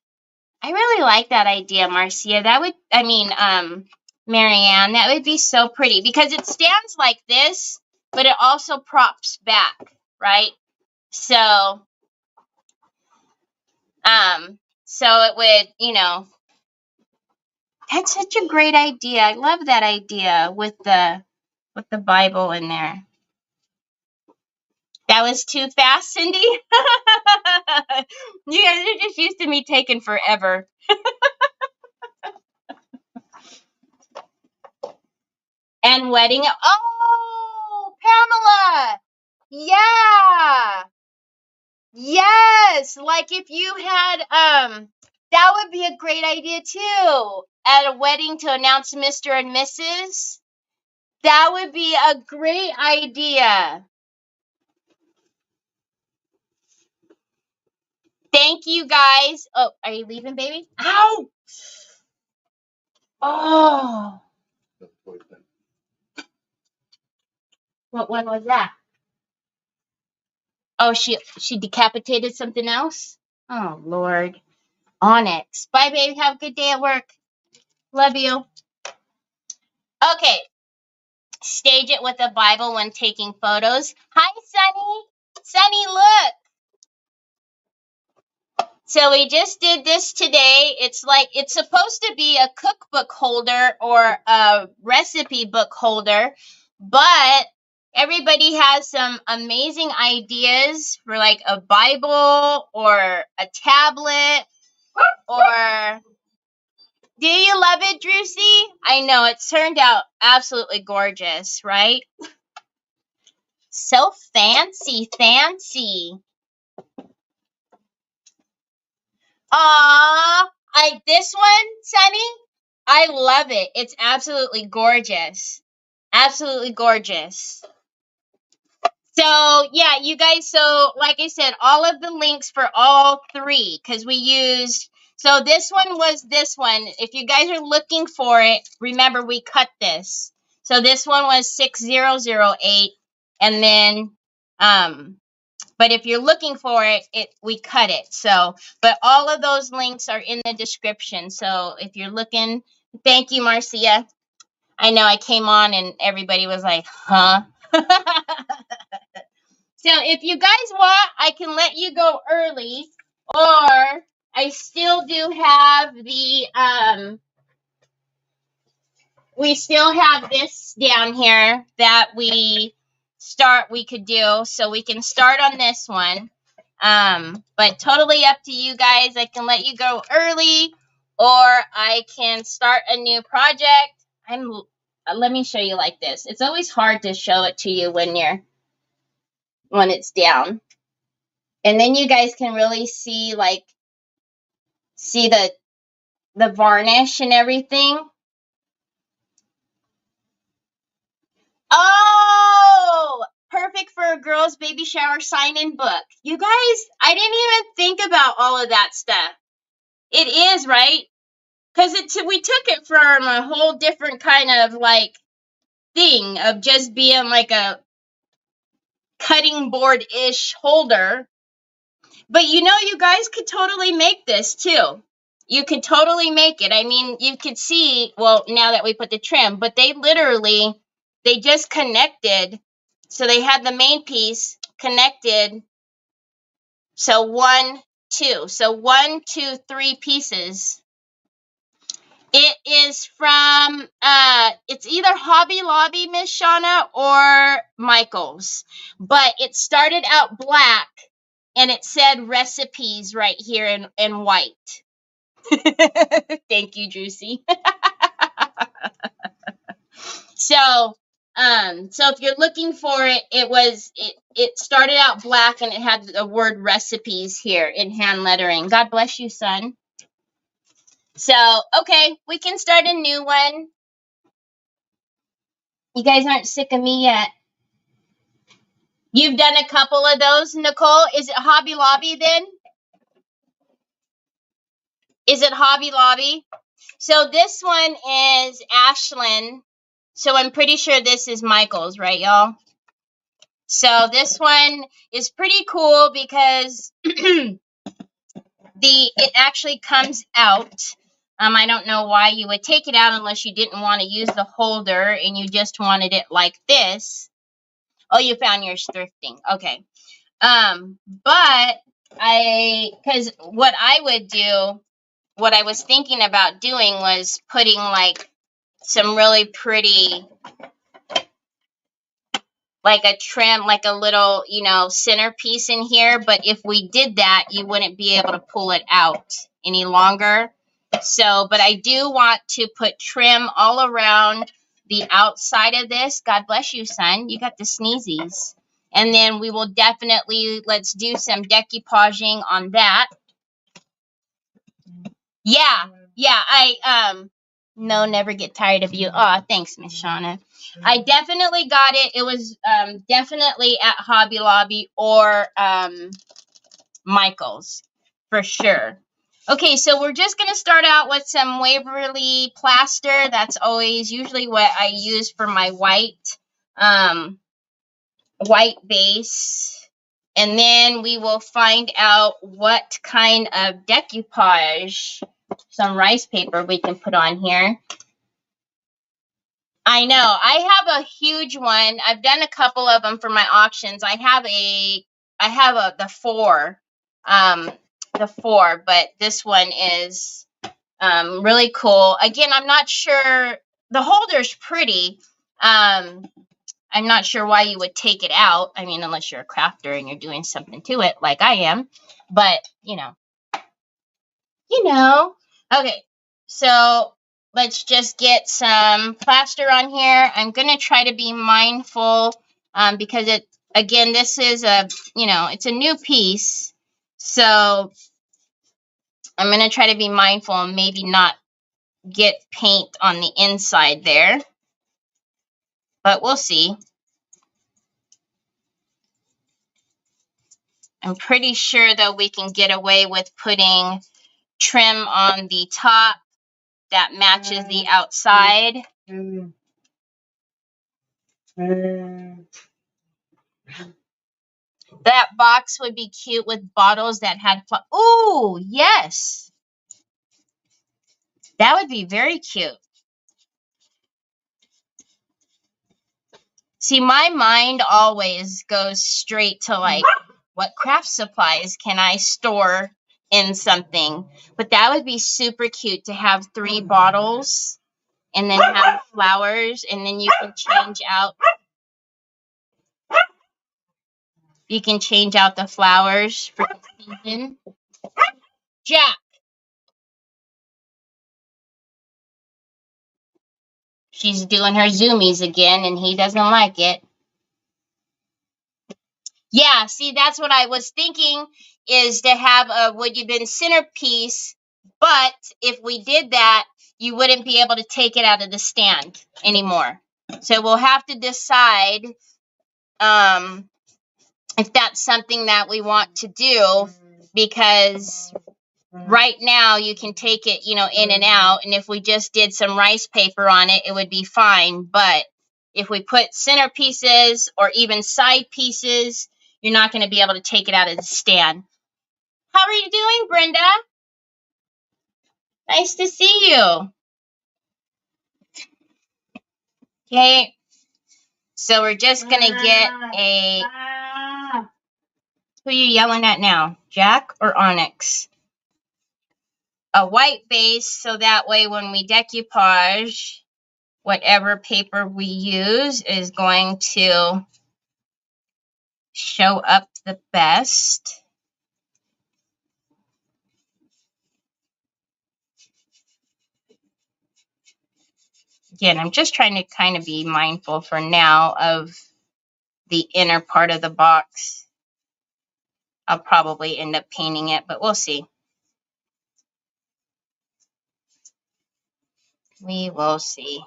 I really like that idea, Marcia. That would, I mean, Marianne, that would be so pretty because it stands like this, but it also props back, right? So, so it would, you know, that's such a great idea. I love that idea with the Bible in there. That was too fast, Cindy. You guys are just used to me taking forever. And wedding. Oh, Pamela. Yeah. Yes, like if you had that would be a great idea too. At a wedding to announce Mr. and Mrs. That would be a great idea. Thank you guys. Oh, are you leaving, baby? Ow! Oh, what one was that? Oh, she decapitated something else? Oh, Lord. Onyx. Bye, baby. Have a good day at work. Love you. Okay. Stage it with a Bible when taking photos. Hi, Sunny. Sunny, look. So we just did this today. It's like, it's supposed to be a cookbook holder or a recipe book holder, but everybody has some amazing ideas for like a Bible or a tablet or... Do you love it, Drusy? I know, it turned out absolutely gorgeous, right? So fancy, fancy. This one, Sunny, I love it. It's absolutely gorgeous. Absolutely gorgeous. So, yeah, you guys, so like I said, all of the links for all three, because we used, so this one was this one. If you guys are looking for it, remember we cut this. So this one was 6008, and then, but if you're looking for it, we cut it. So, but all of those links are in the description. So if you're looking, thank you, Marcia. I know I came on and everybody was like, huh? So if you guys want, I can let you go early, or I still do have the, we still have this down here that we could do, so we can start on this one. But totally up to you guys. I can let you go early, or I can start a new project. Let me show you like this. It's always hard to show it to you when it's down. And then you guys can really see the varnish and everything. Oh, perfect for a girl's baby shower sign-in book. You guys, I didn't even think about all of that stuff. It is, right? Because we took it from a whole different kind of like thing of just being like a cutting board-ish holder. But you know, you guys could totally make this too. You could totally make it. I mean, you could see, well, now that we put the trim, but they just connected. So they had the main piece connected. So 1, 2. So 1, 2, 3 pieces. It is from, it's either Hobby Lobby, Miss Shauna, or Michael's. But it started out black, and it said recipes right here in white. Thank you, Juicy. So if you're looking for it, it started out black and it had the word recipes here in hand lettering. God bless you, son. So, okay, we can start a new one. You guys aren't sick of me yet. You've done a couple of those, Nicole. Is it Hobby Lobby then? Is it Hobby Lobby? So this one is Ashlyn. So I'm pretty sure this is Michael's, right, y'all? So this one is pretty cool because it actually comes out. I don't know why you would take it out unless you didn't want to use the holder and you just wanted it like this. Oh, you found yours thrifting. Okay. But because what I would do, what I was thinking about doing was putting like some really pretty, like a trim, like a little, centerpiece in here. But if we did that, you wouldn't be able to pull it out any longer. So, but I do want to put trim all around the outside of this. God bless you, son. You got the sneezies. And then we will definitely, let's do some decoupaging on that. Yeah, no, never get tired of you. Oh, thanks, Miss Shauna. I definitely got it. It was definitely at Hobby Lobby or Michael's for sure. Okay, so we're just going to start out with some Waverly plaster. That's always usually what I use for my white base. And then we will find out what kind of decoupage, some rice paper we can put on here. I know. I have a huge one. I've done a couple of them for my auctions. I have the four, but this one is really cool. Again, I'm not sure. The holder's pretty. I'm not sure why you would take it out. I mean, unless you're a crafter and you're doing something to it like I am. But, you know. Okay, so let's just get some plaster on here. I'm going to try to be mindful because again, this is it's a new piece. So I'm going to try to be mindful and maybe not get paint on the inside there. But we'll see. I'm pretty sure, though, we can get away with putting trim on the top that matches the outside. That box would be cute with bottles that had ooh, yes. That would be very cute. See, my mind always goes straight to like, what craft supplies can I store in something? But that would be super cute to have 3 bottles and then have flowers, and then you can change out. You can change out the flowers for the season. Jack. She's doing her zoomies again, and he doesn't like it. Yeah, see, that's what I was thinking, is to have a would you been centerpiece, but if we did that, you wouldn't be able to take it out of the stand anymore. So we'll have to decide if that's something that we want to do, because right now you can take it, in and out, and if we just did some rice paper on it, it would be fine. But if we put centerpieces or even side pieces, you're not going to be able to take it out of the stand. How are you doing, Brenda? Nice to see you. Okay. So we're just going to get a... Who are you yelling at now? Jack or Onyx? A white base, so that way when we decoupage, whatever paper we use is going to show up the best. Again, I'm just trying to kind of be mindful for now of the inner part of the box. I'll probably end up painting it, but we'll see. We will see.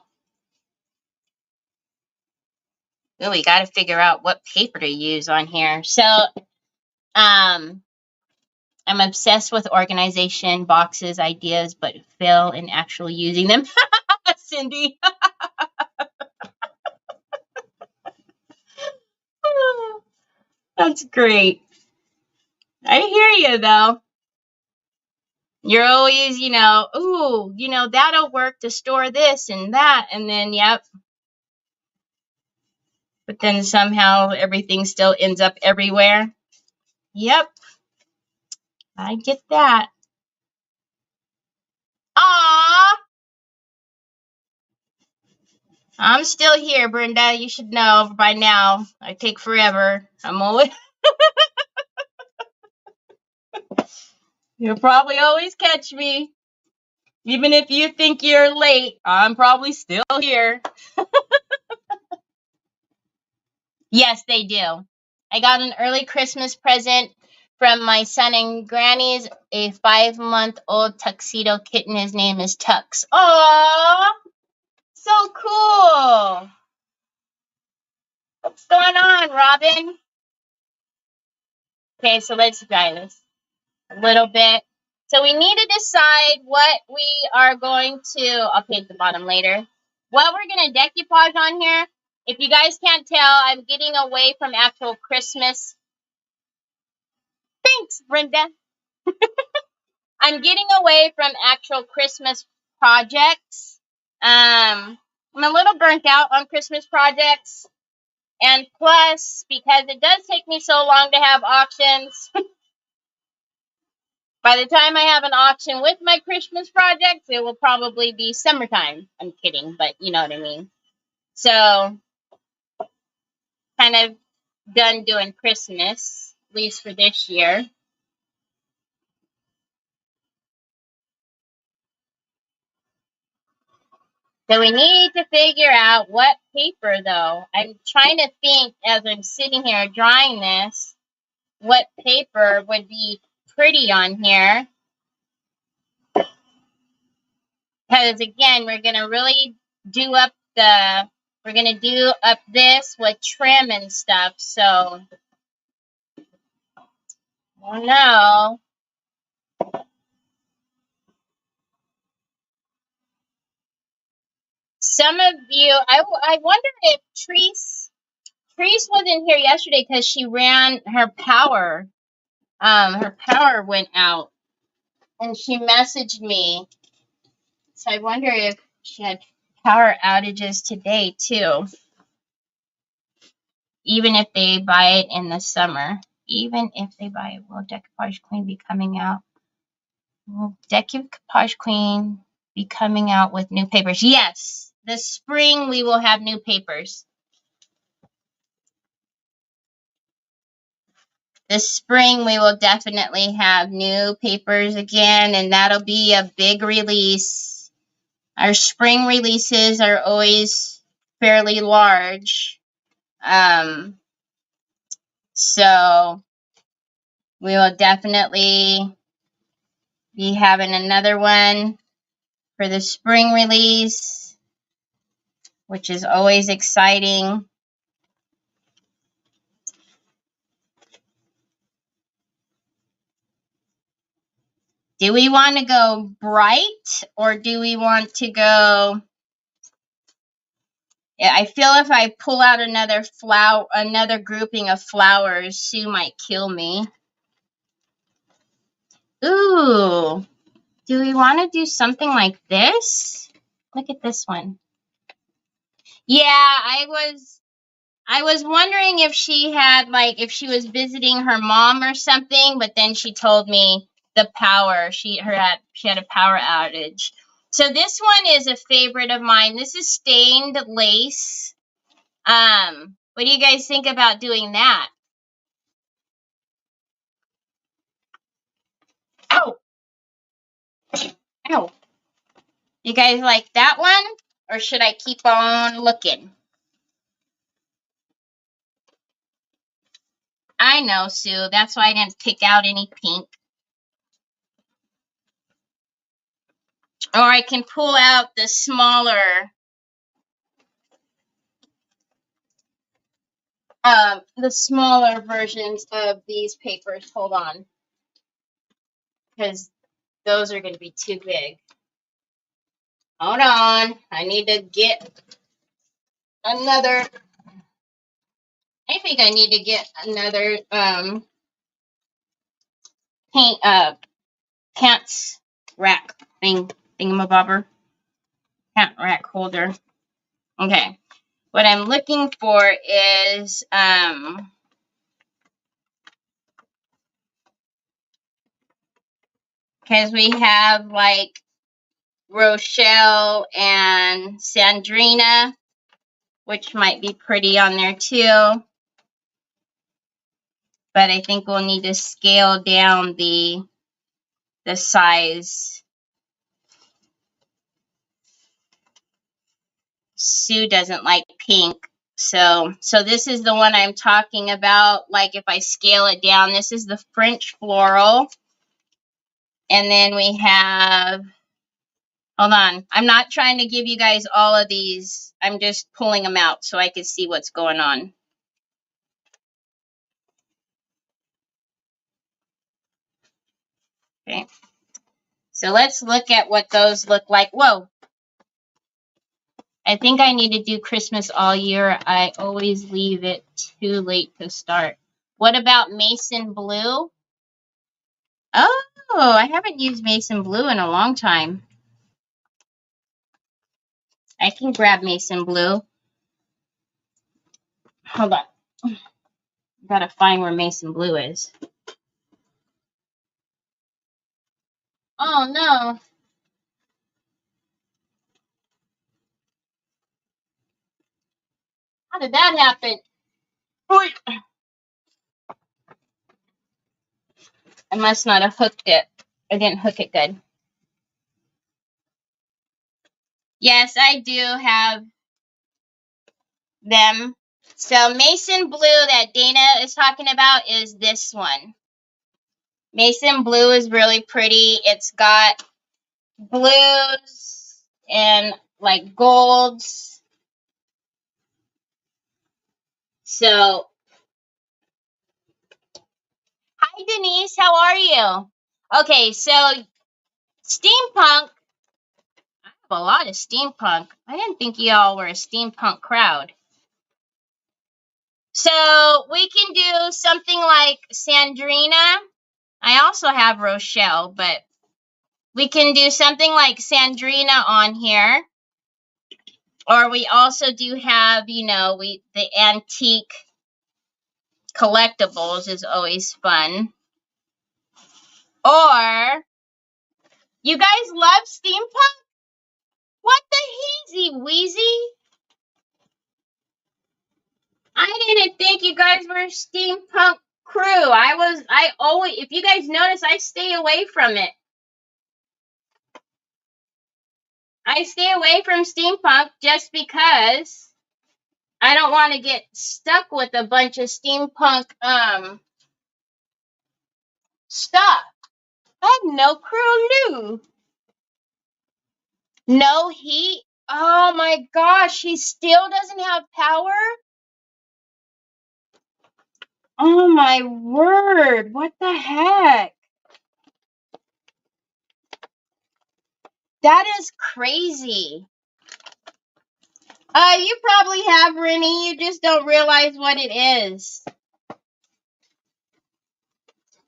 Ooh, we got to figure out what paper to use on here. So, I'm obsessed with organization, boxes, ideas, but fail in actually using them. Cindy. That's great. I hear you, though. You're always, ooh, that'll work to store this and that, and then, yep. But then somehow everything still ends up everywhere. Yep. I get that. Aww. I'm still here, Brenda. You should know by now. I take forever. I'm always... You'll probably always catch me. Even if you think you're late, I'm probably still here. Yes, they do. I got an early Christmas present from my son and granny's, a 5-month-old tuxedo kitten. His name is Tux. Aww, so cool. What's going on, Robin? Okay, so let's try this a little bit. So we need to decide what we are going to, I'll paint the bottom later, what we're going to decoupage on here. If you guys can't tell, I'm getting away from actual Christmas. Thanks, Brenda. I'm getting away from actual Christmas projects. I'm a little burnt out on Christmas projects. And plus, because it does take me so long to have auctions, by the time I have an auction with my Christmas projects, it will probably be summertime. I'm kidding, but you know what I mean. So, kind of done doing Christmas, at least for this year. So we need to figure out what paper, though. I'm trying to think as I'm sitting here drawing this, what paper would be pretty on here. Because, again, we're going to really do up we're going to do up this with trim and stuff. So, oh no. Some of you, I wonder if Treese wasn't here yesterday because she ran her power. Her power went out and she messaged me. So I wonder if she had power outages today too. Even if they buy it in the summer. Even if they buy it, will Decoupage Queen be coming out? Will Decoupage Queen be coming out with new papers? Yes. This spring we will have new papers. This spring we will definitely have new papers again, and that'll be a big release. Our spring releases are always fairly large. So we will definitely be having another one for the spring release, which is always exciting. Do we want to go bright or do we want to go... Yeah, I feel if I pull out another grouping of flowers, Sue might kill me. Ooh, do we want to do something like this? Look at this one. Yeah, I was wondering if she had, like, if she was visiting her mom or something, but then she told me the power. She had a power outage. So this one is a favorite of mine. This is stained lace. What do you guys think about doing that? Ow! Ow! You guys like that one? Or should I keep on looking? I know, Sue. That's why I didn't pick out any pink. Or I can pull out the smaller versions of these papers. Hold on. Because those are going to be too big. Hold on. I need to get another... I think I need to get another pants rack thingamabobber. Pant rack holder. Okay. What I'm looking for is because we have like Rochelle and Sandrina, which might be pretty on there too. But I think we'll need to scale down the size. Sue doesn't like pink. So this is the one I'm talking about. Like if I scale it down, this is the French floral. And then we have, hold on. I'm not trying to give you guys all of these. I'm just pulling them out so I can see what's going on. Okay. So let's look at what those look like. Whoa. I think I need to do Christmas all year. I always leave it too late to start. What about Mason Blue? Oh, I haven't used Mason Blue in a long time. I can grab Mason Blue. Hold on. Gotta find where Mason Blue is. Oh no. How did that happen? I must not have hooked it. I didn't hook it good. Yes, I do have them. So Mason Blue that Dana is talking about is this one. Mason Blue is really pretty. It's got blues and like golds. So, hi Denise, how are you? Okay, so steampunk. I have a lot of steampunk. I didn't think y'all were a steampunk crowd. So we can do something like Sandrina. I also have Rochelle, but we can do something like Sandrina on here. Or we also do have, you know, the antique collectibles is always fun. Or, you guys love steampunk? What the heezy wheezy? I didn't think you guys were a steampunk crew. I always, if you guys notice, I stay away from it. I stay away from steampunk just because I don't want to get stuck with a bunch of steampunk stuff. I had no clue. No heat. Oh my gosh, he still doesn't have power? Oh my word, what the heck? That is crazy. You probably have, Rennie, you just don't realize what it is.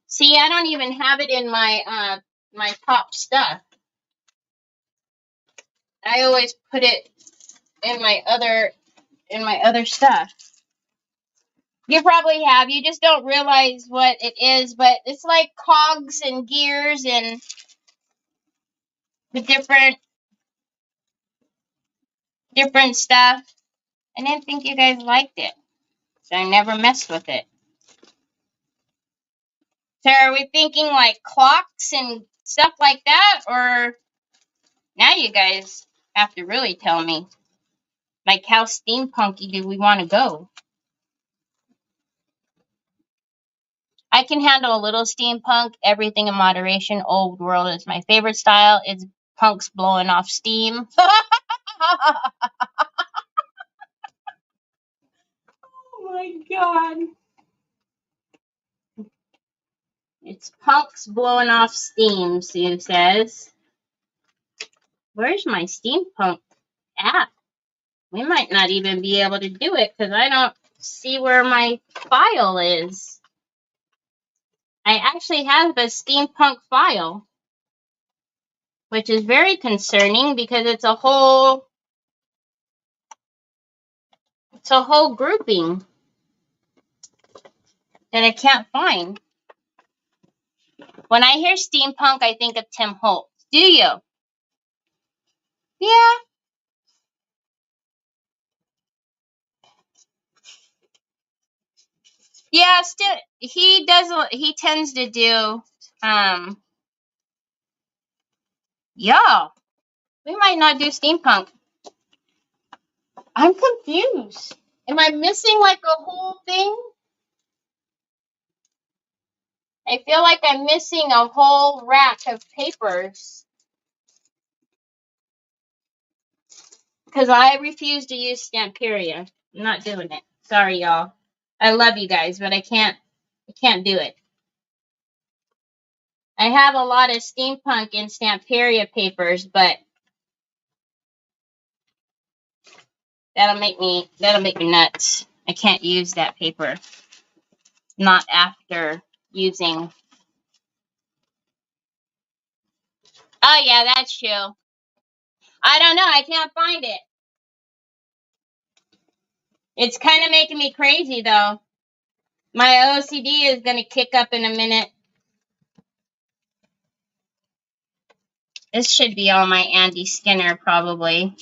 See, I don't even have it in my my top stuff. I always put it in my other stuff. You probably have. You just don't realize what it is, but it's like cogs and gears and the different stuff. I didn't think you guys liked it, so I never messed with it. So are we thinking like clocks and stuff like that, or now you guys have to really tell me, like how steampunky do we want to go? I can handle a little steampunk, everything in moderation. Old world is my favorite style. It's punks blowing off steam. Oh my god. It's punks blowing off steam, Sue says. Where's my steampunk app? We might not even be able to do it because I don't see where my file is. I actually have a steampunk file, which is very concerning because it's a whole grouping that I can't find. When I hear steampunk, I think of Tim Holtz. Do you? Yeah. Yeah, still he tends to do yeah. We might not do steampunk. I'm confused. Am I missing like a whole thing? I feel like I'm missing a whole rack of papers. Because I refuse to use Stamperia. I'm not doing it. Sorry, y'all. I love you guys, but I can't do it. I have a lot of steampunk and Stamperia papers, but that'll make me nuts. I can't use that paper. Not after using. Oh yeah, that's true. I don't know. I can't find it. It's kind of making me crazy though. My OCD is gonna kick up in a minute. This should be all my Andy Skinner probably.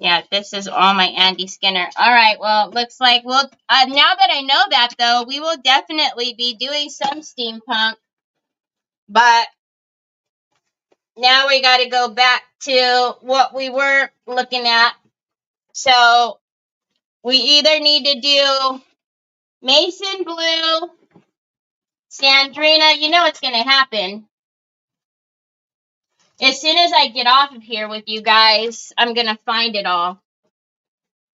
Yeah, this is all my Andy Skinner. All right, well, looks like we'll, now that I know that, though, we will definitely be doing some steampunk. But now we got to go back to what we were looking at. So we either need to do Mason Blue, Sandrina. You know what's going to happen. As soon as I get off of here with you guys, I'm going to find it all.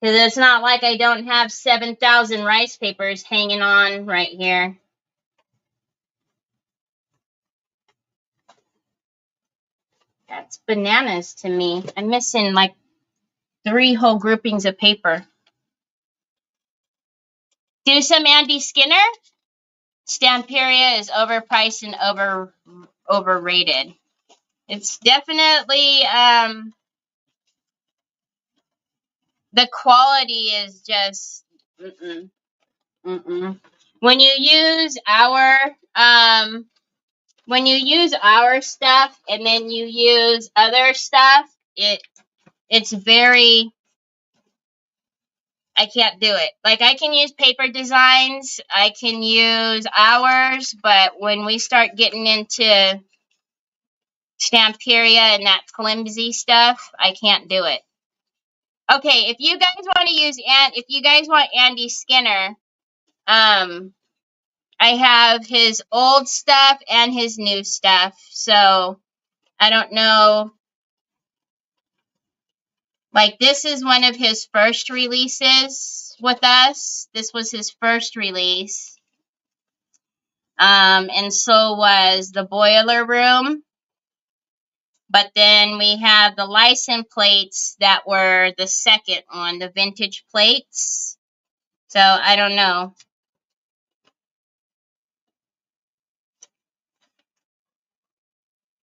Because it's not like I don't have 7,000 rice papers hanging on right here. That's bananas to me. I'm missing like 3 whole groupings of paper. Do some Andy Skinner. Stamperia is overpriced and overrated. It's definitely the quality is just When you use our stuff and then you use other stuff, it's very, I can't do it. Like I can use paper designs, I can use ours, but when we start getting into Stamperia and that flimsy stuff, I can't do it. Okay, if you guys want to use if you guys want Andy Skinner, I have his old stuff and his new stuff. So I don't know. Like this is one of his first releases with us. This was his first release. And so was the Boiler Room. But then we have the license plates that were the second one, the vintage plates. So I don't know.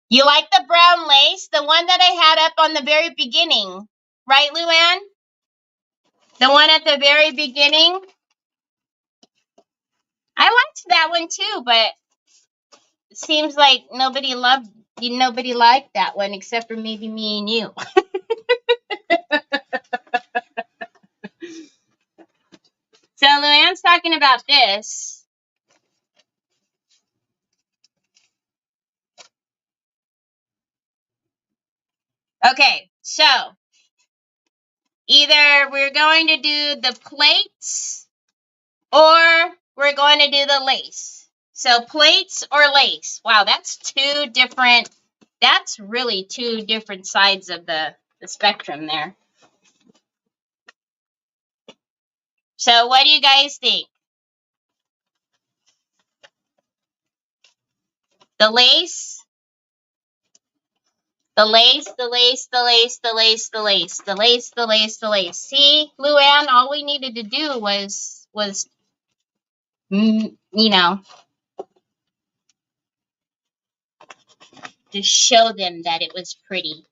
You like the brown lace? The one that I had up on the very beginning. Right, Luann? The one at the very beginning? I liked that one too, but it seems like nobody liked that one except for maybe me and you. So Luann's talking about this. Okay, so either we're going to do the plates or we're going to do the lace. So plates or lace. Wow, that's really two different sides of the spectrum there. So what do you guys think? The lace? The lace, the lace, the lace, the lace, the lace, the lace, the lace, the lace. See, Luann, all we needed to do was to show them that it was pretty.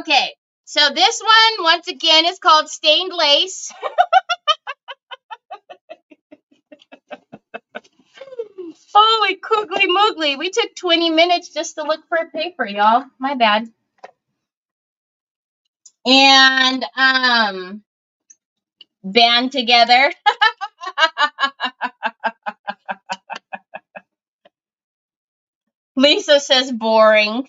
Okay, so this one, once again, is called Stained Lace. Holy coogly moogly. We took 20 minutes just to look for a paper, y'all. My bad. And band together. Lisa says boring.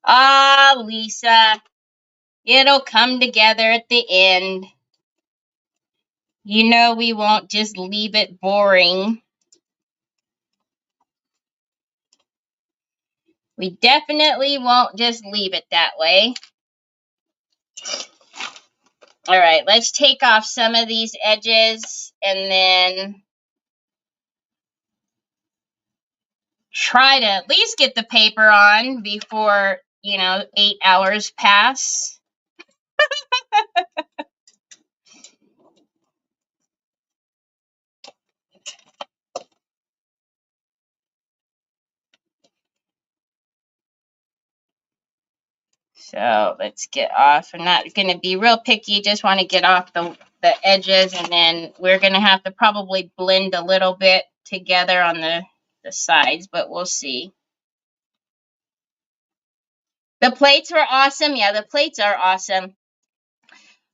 Ah, Lisa, it'll come together at the end. You know we won't just leave it boring. We definitely won't just leave it that way. All right, let's take off some of these edges and then try to at least get the paper on before, 8 hours pass. So let's get off. I'm not going to be real picky. Just want to get off the edges, and then we're going to have to probably blend a little bit together on the sides, but we'll see. The plates were awesome. Yeah, the plates are awesome.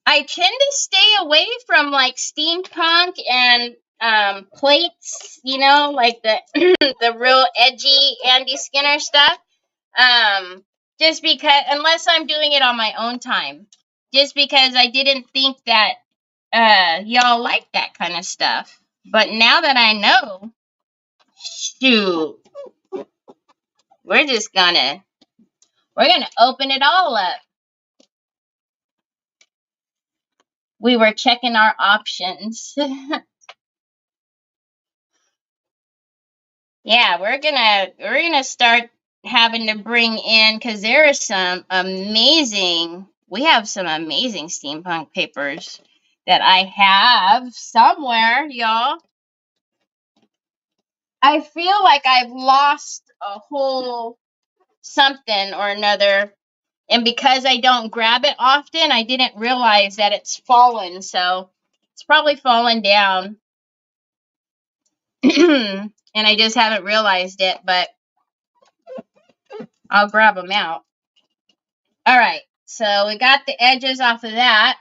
I tend to stay away from like steampunk and plates, like the the real edgy Andy Skinner stuff. Just because, unless I'm doing it on my own time, just because I didn't think that y'all like that kind of stuff. But now that I know, shoot, we're gonna open it all up. We were checking our options. Yeah, we're gonna start having to bring in, because there are some amazing, we have some amazing steampunk papers that I have somewhere, y'all. I feel like I've lost a whole something or another, and because I don't grab it often, I didn't realize that it's fallen, so it's probably fallen down. And I just haven't realized it, but I'll grab them out. All right, so we got the edges off of that.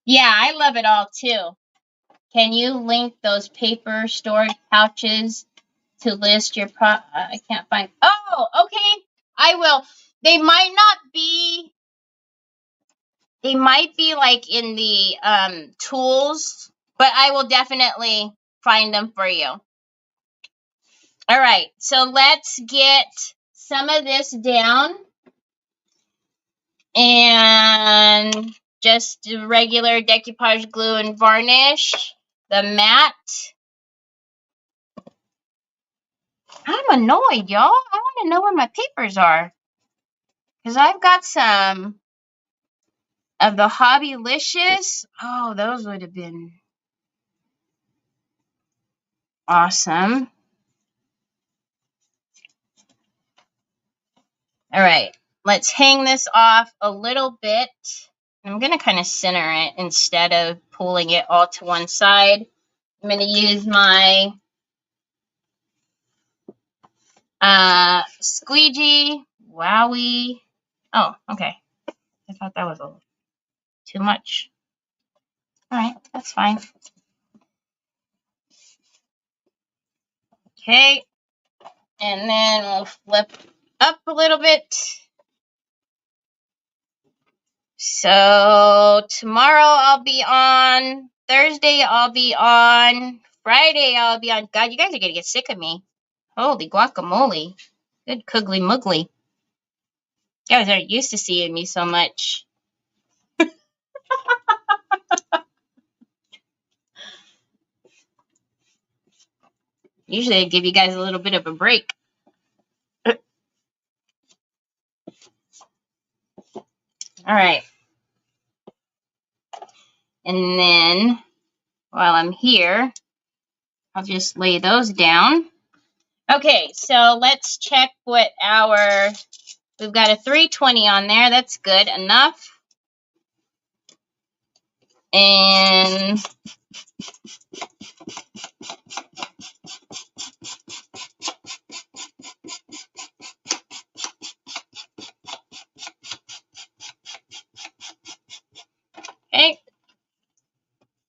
Yeah, I love it all too. Can you link those paper storage pouches to list your I can't find. Oh, okay. I will. They might not be. They might be like in the tools, but I will definitely find them for you. All right, so let's get some of this down. And just regular decoupage glue and varnish the matte. I'm annoyed, y'all. I want to know where my papers are, because I've got some of the Hobbylicious. Oh, those would have been awesome. All right, let's hang this off a little bit. I'm going to kind of center it instead of pulling it all to one side. I'm going to use my squeegee. Wowie. Oh, okay. I thought that was a little too much. All right, that's fine. Okay, and then we'll flip up a little bit. So tomorrow I'll be on. Thursday I'll be on. Friday I'll be on. God, you guys are gonna get sick of me. Holy guacamole. Good cuggly muggly. You guys aren't used to seeing me so much. Usually I give you guys a little bit of a break. All right. And then while I'm here, I'll just lay those down. Okay, so let's check what we've got a 320 on there. That's good enough. And Okay.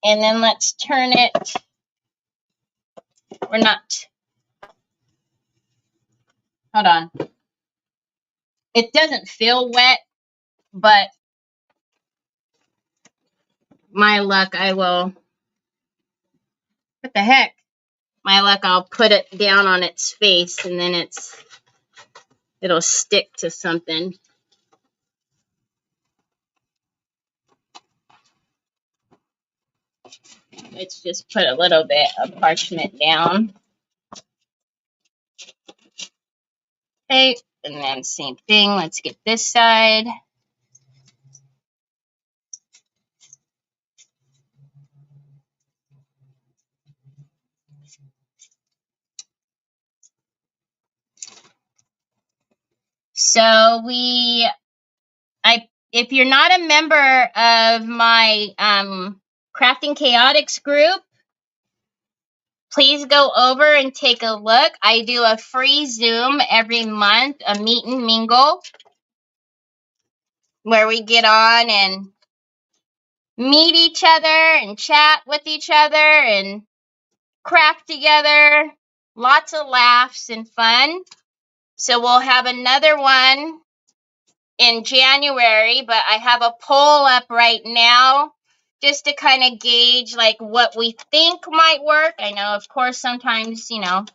And then let's turn it. We're not. Hold on. It doesn't feel wet, but my luck, I will. What the heck? My luck, I'll put it down on its face and then it'll stick to something. Let's just put a little bit of parchment down. Okay, and then same thing. Let's get this side. So if you're not a member of my Crafting Chaotix group, please go over and take a look. I do a free Zoom every month, a meet and mingle, where we get on and meet each other and chat with each other and craft together. Lots of laughs and fun. So we'll have another one in January, but I have a poll up right now just to kind of gauge like what we think might work. I know, of course, sometimes, you know,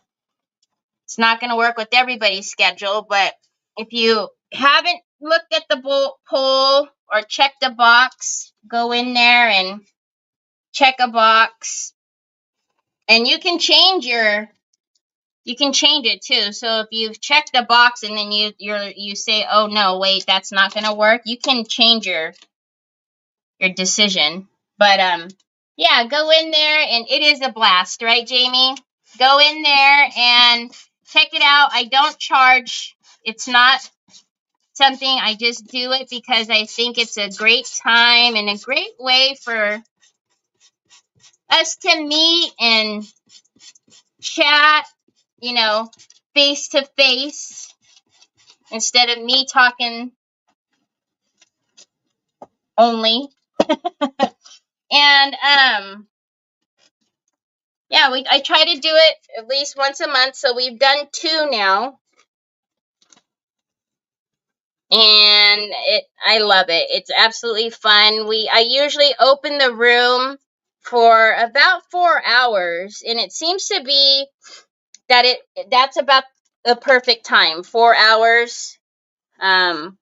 it's not going to work with everybody's schedule, but if you haven't looked at the poll or checked a box, go in there and check a box, and you can change it too. So if you've checked a box and then you say, oh no, wait, that's not going to work, you can change your decision. But yeah, go in there, and it is a blast, right, Jamie? Go in there and check it out. I don't charge. It's not something, I just do it because I think it's a great time and a great way for us to meet and chat, you know, face to face, instead of me talking only. And yeah, I try to do it at least once a month, so we've done 2 now. And I love it. It's absolutely fun. I usually open the room for about 4 hours, and it seems to be that that's about the perfect time, 4 hours. And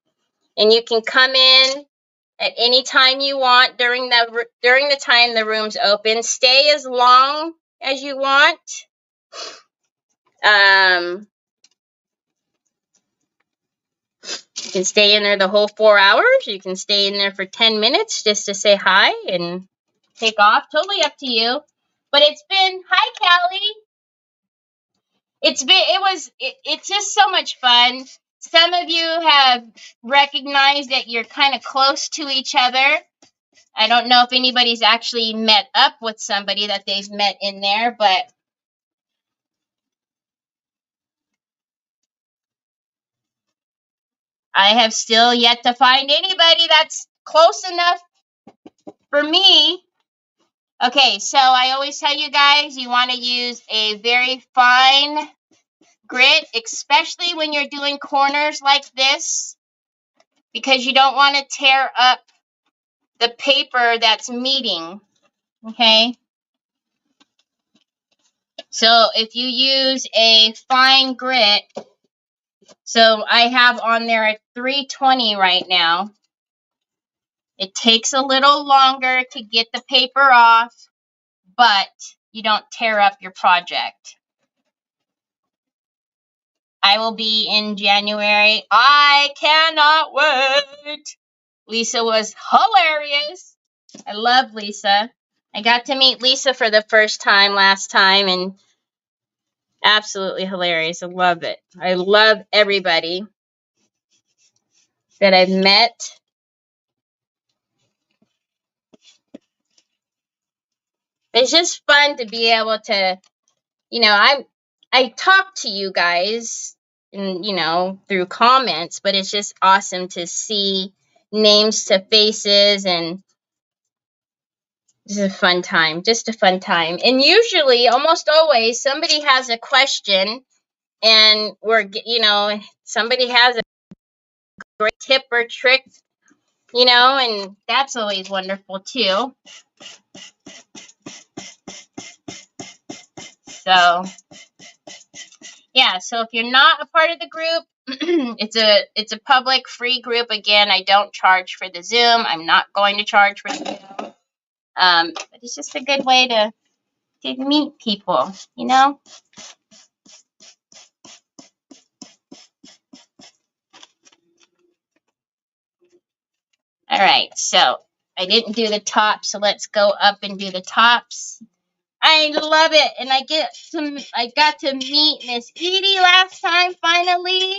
you can come in at any time you want during the time the room's open. Stay as long as you want. You can stay in there the whole 4 hours. You can stay in there for 10 minutes just to say hi and take off. Totally up to you. But it's been, hi, Callie. It's just so much fun. Some of you have recognized that you're kind of close to each other. I don't know if anybody's actually met up with somebody that they've met in there, but I have still yet to find anybody that's close enough for me. Okay, so I always tell you guys, you want to use a very fine grit, especially when you're doing corners like this, because you don't want to tear up the paper that's meeting, okay? So if you use a fine grit, so I have on there at 320 right now. It takes a little longer to get the paper off, but you don't tear up your project. I will be in January. I cannot wait. Lisa was hilarious. I love Lisa. I got to meet Lisa for the first time last time, and absolutely hilarious. I love it. I love everybody that I've met. It's just fun to be able to, you know, I talk to you guys, and you know, through comments, but it's just awesome to see names to faces and This is a fun time, just a fun time. And usually, almost always, somebody has a question, and somebody has a great tip or trick, and that's always wonderful too. So, yeah, so if you're not a part of the group, it's a public free group. Again, I don't charge for the Zoom. I'm not going to charge for the Zoom. But it's just a good way to meet people, All right, so I didn't do the top, so let's go up and do the tops. I love it, and I got to meet Miss Edie last time, finally.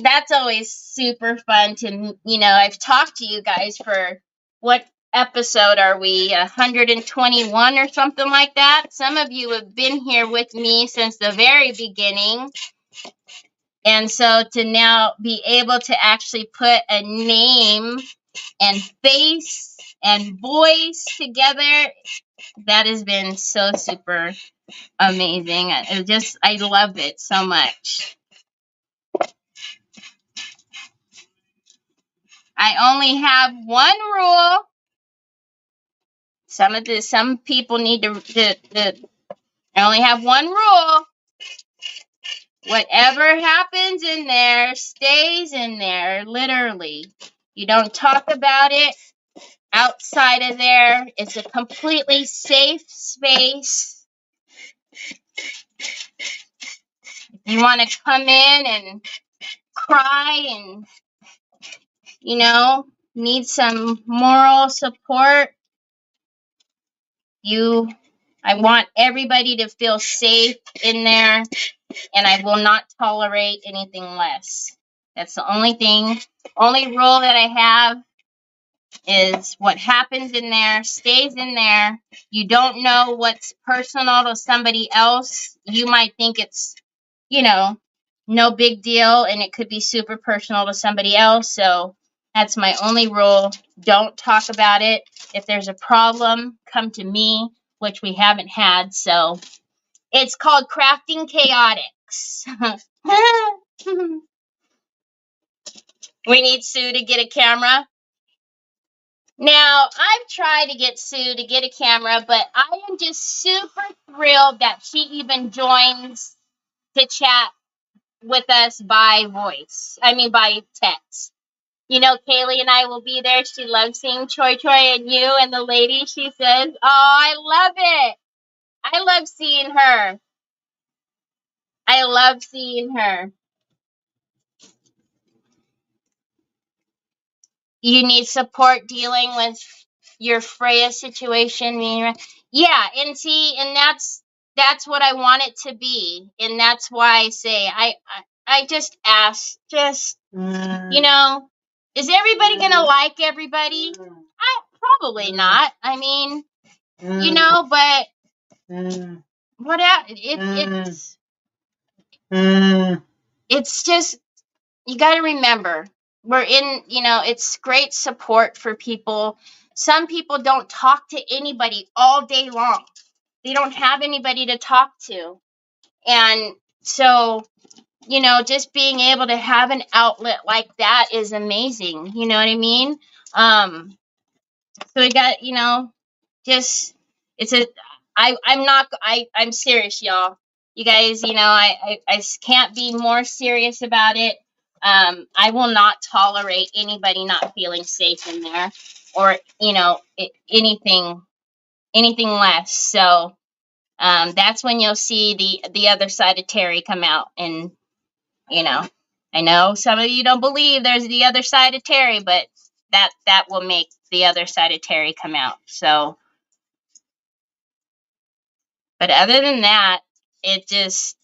That's always super fun to, I've talked to you guys for, what episode are we, 121 or something like that? Some of you have been here with me since the very beginning. And so to now be able to actually put a name and face and voice together, that has been so super amazing. I love it so much. I only have one rule. Some people need I only have one rule. Whatever happens in there stays in there, literally. You don't talk about it outside of there. It's a completely safe space. If you want to come in and cry and, need some moral support, I want everybody to feel safe in there, and I will not tolerate anything less. That's the only rule that I have is what happens in there stays in there. You don't know what's personal to somebody else. You might think it's, no big deal, and it could be super personal to somebody else. So that's my only rule. Don't talk about it. If there's a problem, come to me, which we haven't had. So it's called Crafting Chaotix. We need Sue to get a camera. Now, I've tried to get Sue to get a camera, but I am just super thrilled that she even joins to chat with us by text. Kaylee and I will be there. She loves seeing Choi and you and the lady. She says, oh, I love it. I love seeing her. You need support dealing with your Freya situation. Yeah, and that's what I want it to be. And that's why I say, I just ask, is everybody going to like everybody? Probably not. But it's just, you got to remember, we're in, it's great support for people. Some people don't talk to anybody all day long. They don't have anybody to talk to. And so, just being able to have an outlet like that is amazing. You know what I mean? So we got, I'm serious, y'all. You guys, I can't be more serious about it. I will not tolerate anybody not feeling safe in there, or anything less. So that's when you'll see the other side of Terry come out. And I know some of you don't believe there's the other side of Terry, but that will make the other side of Terry come out. So, but other than that, it just,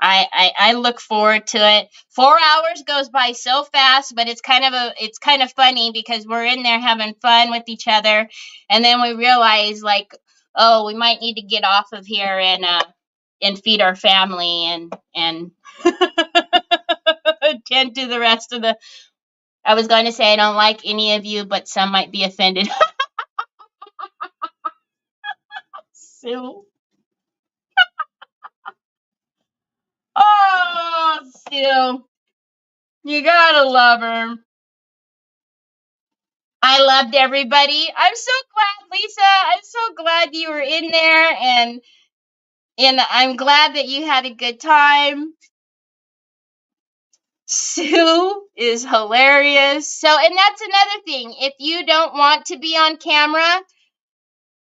I look forward to it. 4 hours goes by so fast, but it's kind of funny because we're in there having fun with each other, and then we realize, like, oh, we might need to get off of here and feed our family and tend into the rest of the... I was going to say I don't like any of you, but some might be offended. Sue. Oh, Sue. You gotta love her. I loved everybody. I'm so glad, Lisa. I'm so glad you were in there, and I'm glad that you had a good time. Sue is hilarious. So, and that's another thing. If you don't want to be on camera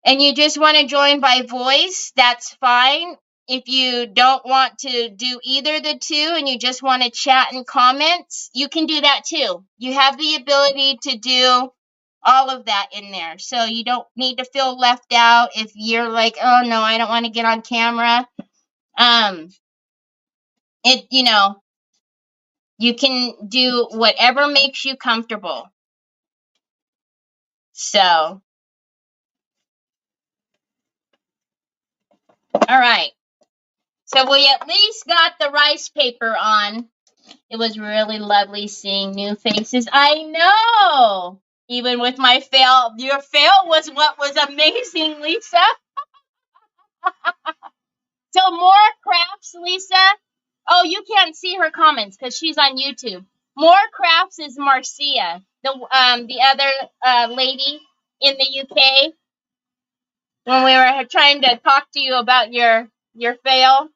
and you just want to join by voice, that's fine. If you don't want to do either the two and you just want to chat and comments, you can do that too. You have the ability to do all of that in there. So you don't need to feel left out if you're like, oh no, I don't want to get on camera. You can do whatever makes you comfortable. So, all right. So we at least got the rice paper on. It was really lovely seeing new faces. I know. Even with my fail, your fail was what was amazing, Lisa. So more crafts, Lisa. Oh, you can't see her comments because she's on YouTube. More crafts is Marcia, the other lady in the UK. When we were trying to talk to you about your fail.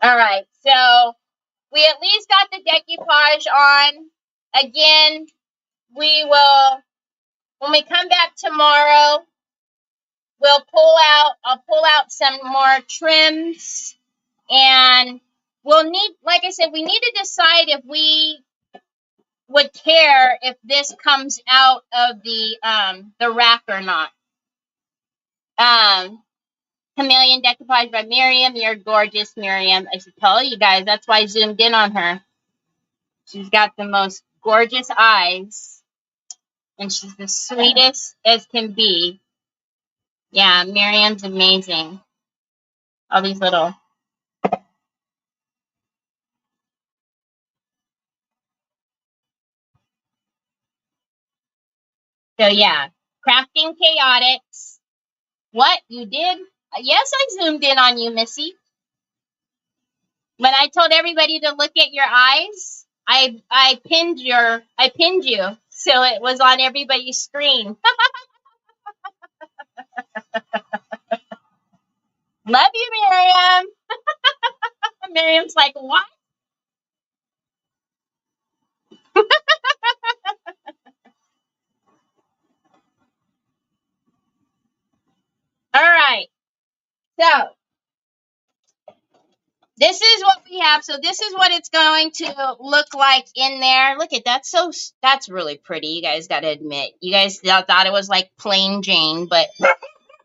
All right, so we at least got the decoupage on. Again, we will, when we come back tomorrow, I'll pull out some more trims, and we'll need, like I said, we need to decide if we would care if this comes out of the rack or not. Chameleon Decoupage by Miriam. You're gorgeous, Miriam. I should tell you guys, that's why I zoomed in on her. She's got the most gorgeous eyes, and she's the sweetest as can be. Yeah, Miriam's amazing. All these little... So yeah, Crafting Chaotix. What? You did? Yes, I zoomed in on you, Missy. When I told everybody to look at your eyes, I pinned you, so it was on everybody's screen. Love you, Miriam. Miriam's like, what? All right. So this is what we have. So this is what it's going to look like in there. Look at that. That's really pretty. You guys got to admit. You guys thought it was like plain Jane, but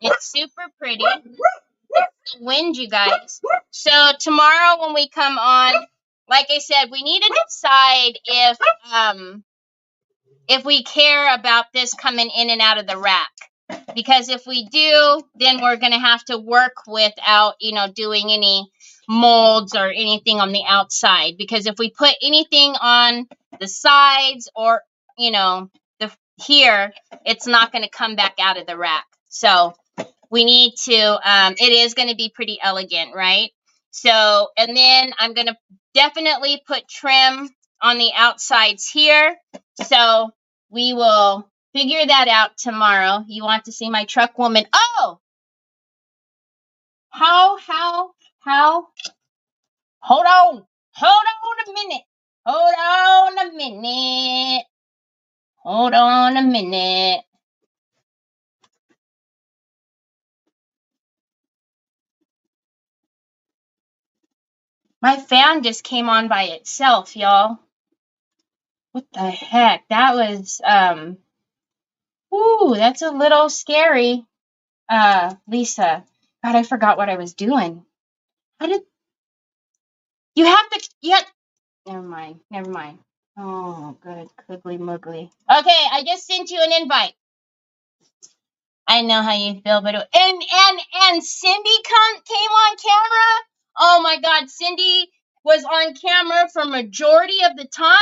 it's super pretty. It's the wind, you guys. So tomorrow when we come on, like I said, we need to decide if we care about this coming in and out of the rack. Because if we do, then we're going to have to work without, doing any molds or anything on the outside. Because if we put anything on the sides or, here, it's not going to come back out of the rack. So we need to, it is going to be pretty elegant, right? So, and then I'm going to definitely put trim on the outsides here. So we will figure that out tomorrow. You want to see my truck woman? Oh! How? Hold on a minute. Hold on a minute. My fan just came on by itself, y'all. What the heck? That was, ooh, that's a little scary. Lisa. God, I forgot what I was doing. Never mind. Oh, good, googly muggly. Okay, I just sent you an invite. I know how you feel, but and Cindy came on camera. Cindy was on camera for majority of the time.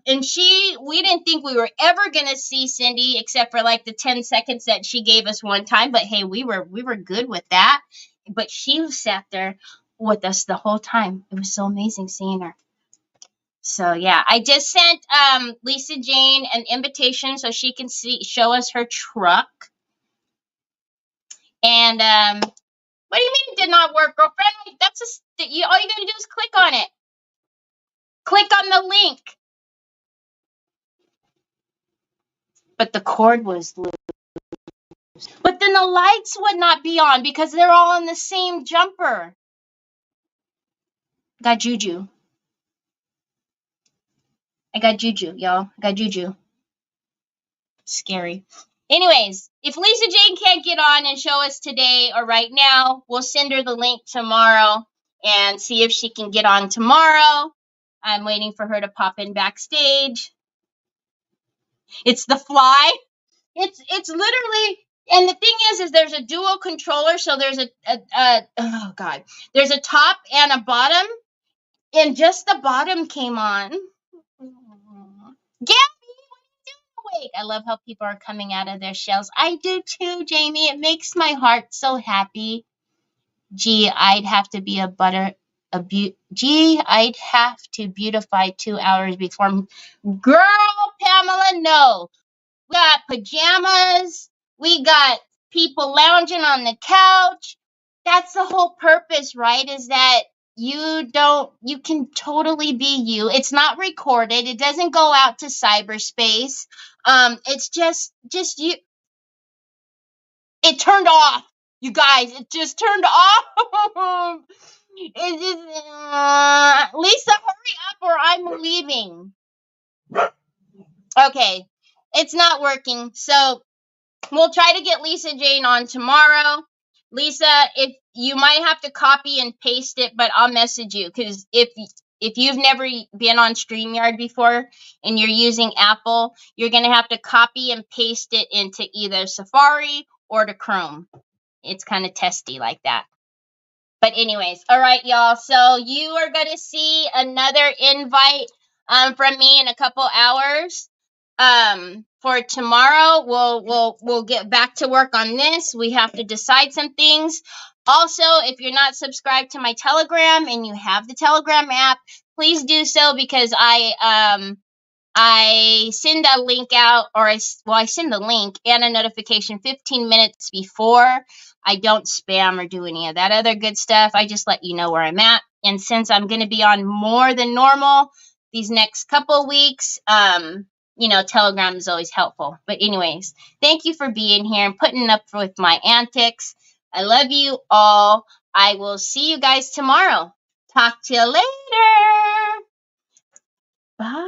And we didn't think we were ever gonna see Cindy except for like the 10 seconds that she gave us one time. But hey, we were good with that. But she sat there with us the whole time. It was so amazing seeing her. So yeah, I just sent Lisa Jane an invitation so she can show us her truck. And what do you mean it did not work, girlfriend? That's just all you gotta do is click on it. Click on the link. But the cord was loose. But then the lights would not be on because they're all in the same jumper. Got juju. I got juju, y'all. I got juju. Scary. Anyways, if Lisa Jane can't get on and show us today or right now, we'll send her the link tomorrow and see if she can get on tomorrow. I'm waiting for her to pop in backstage. It's the fly. It's literally, and the thing is there's a dual controller, so there's oh god, there's a top and a bottom, and just the bottom came on. Gabby, what are you doing awake? I love how people are coming out of their shells. I do too, Jamie. It makes my heart so happy. Gee, I'd have to beautify 2 hours before. Girl, Pamela, no. We got pajamas. We got people lounging on the couch. That's the whole purpose, right? Is that you can totally be you. It's not recorded. It doesn't go out to cyberspace. It's just you. It turned off, you guys. It just turned off. It just, Lisa, hurry up or I'm leaving. Okay, it's not working. So we'll try to get Lisa Jane on tomorrow. Lisa, if you might have to copy and paste it, but I'll message you because if you've never been on StreamYard before and you're using Apple, you're going to have to copy and paste it into either Safari or to Chrome. It's kind of testy like that. But anyways, all right, y'all. So you are going to see another invite from me in a couple hours. For tomorrow, we'll get back to work on this. We have to decide some things. Also, if you're not subscribed to my Telegram and you have the Telegram app, please do so because I send a link out, or I send the link and a notification 15 minutes before. I don't spam or do any of that other good stuff. I just let you know where I'm at. And since I'm going to be on more than normal these next couple weeks, Telegram is always helpful. But anyways, thank you for being here and putting up with my antics. I love you all. I will see you guys tomorrow. Talk to you later. Bye.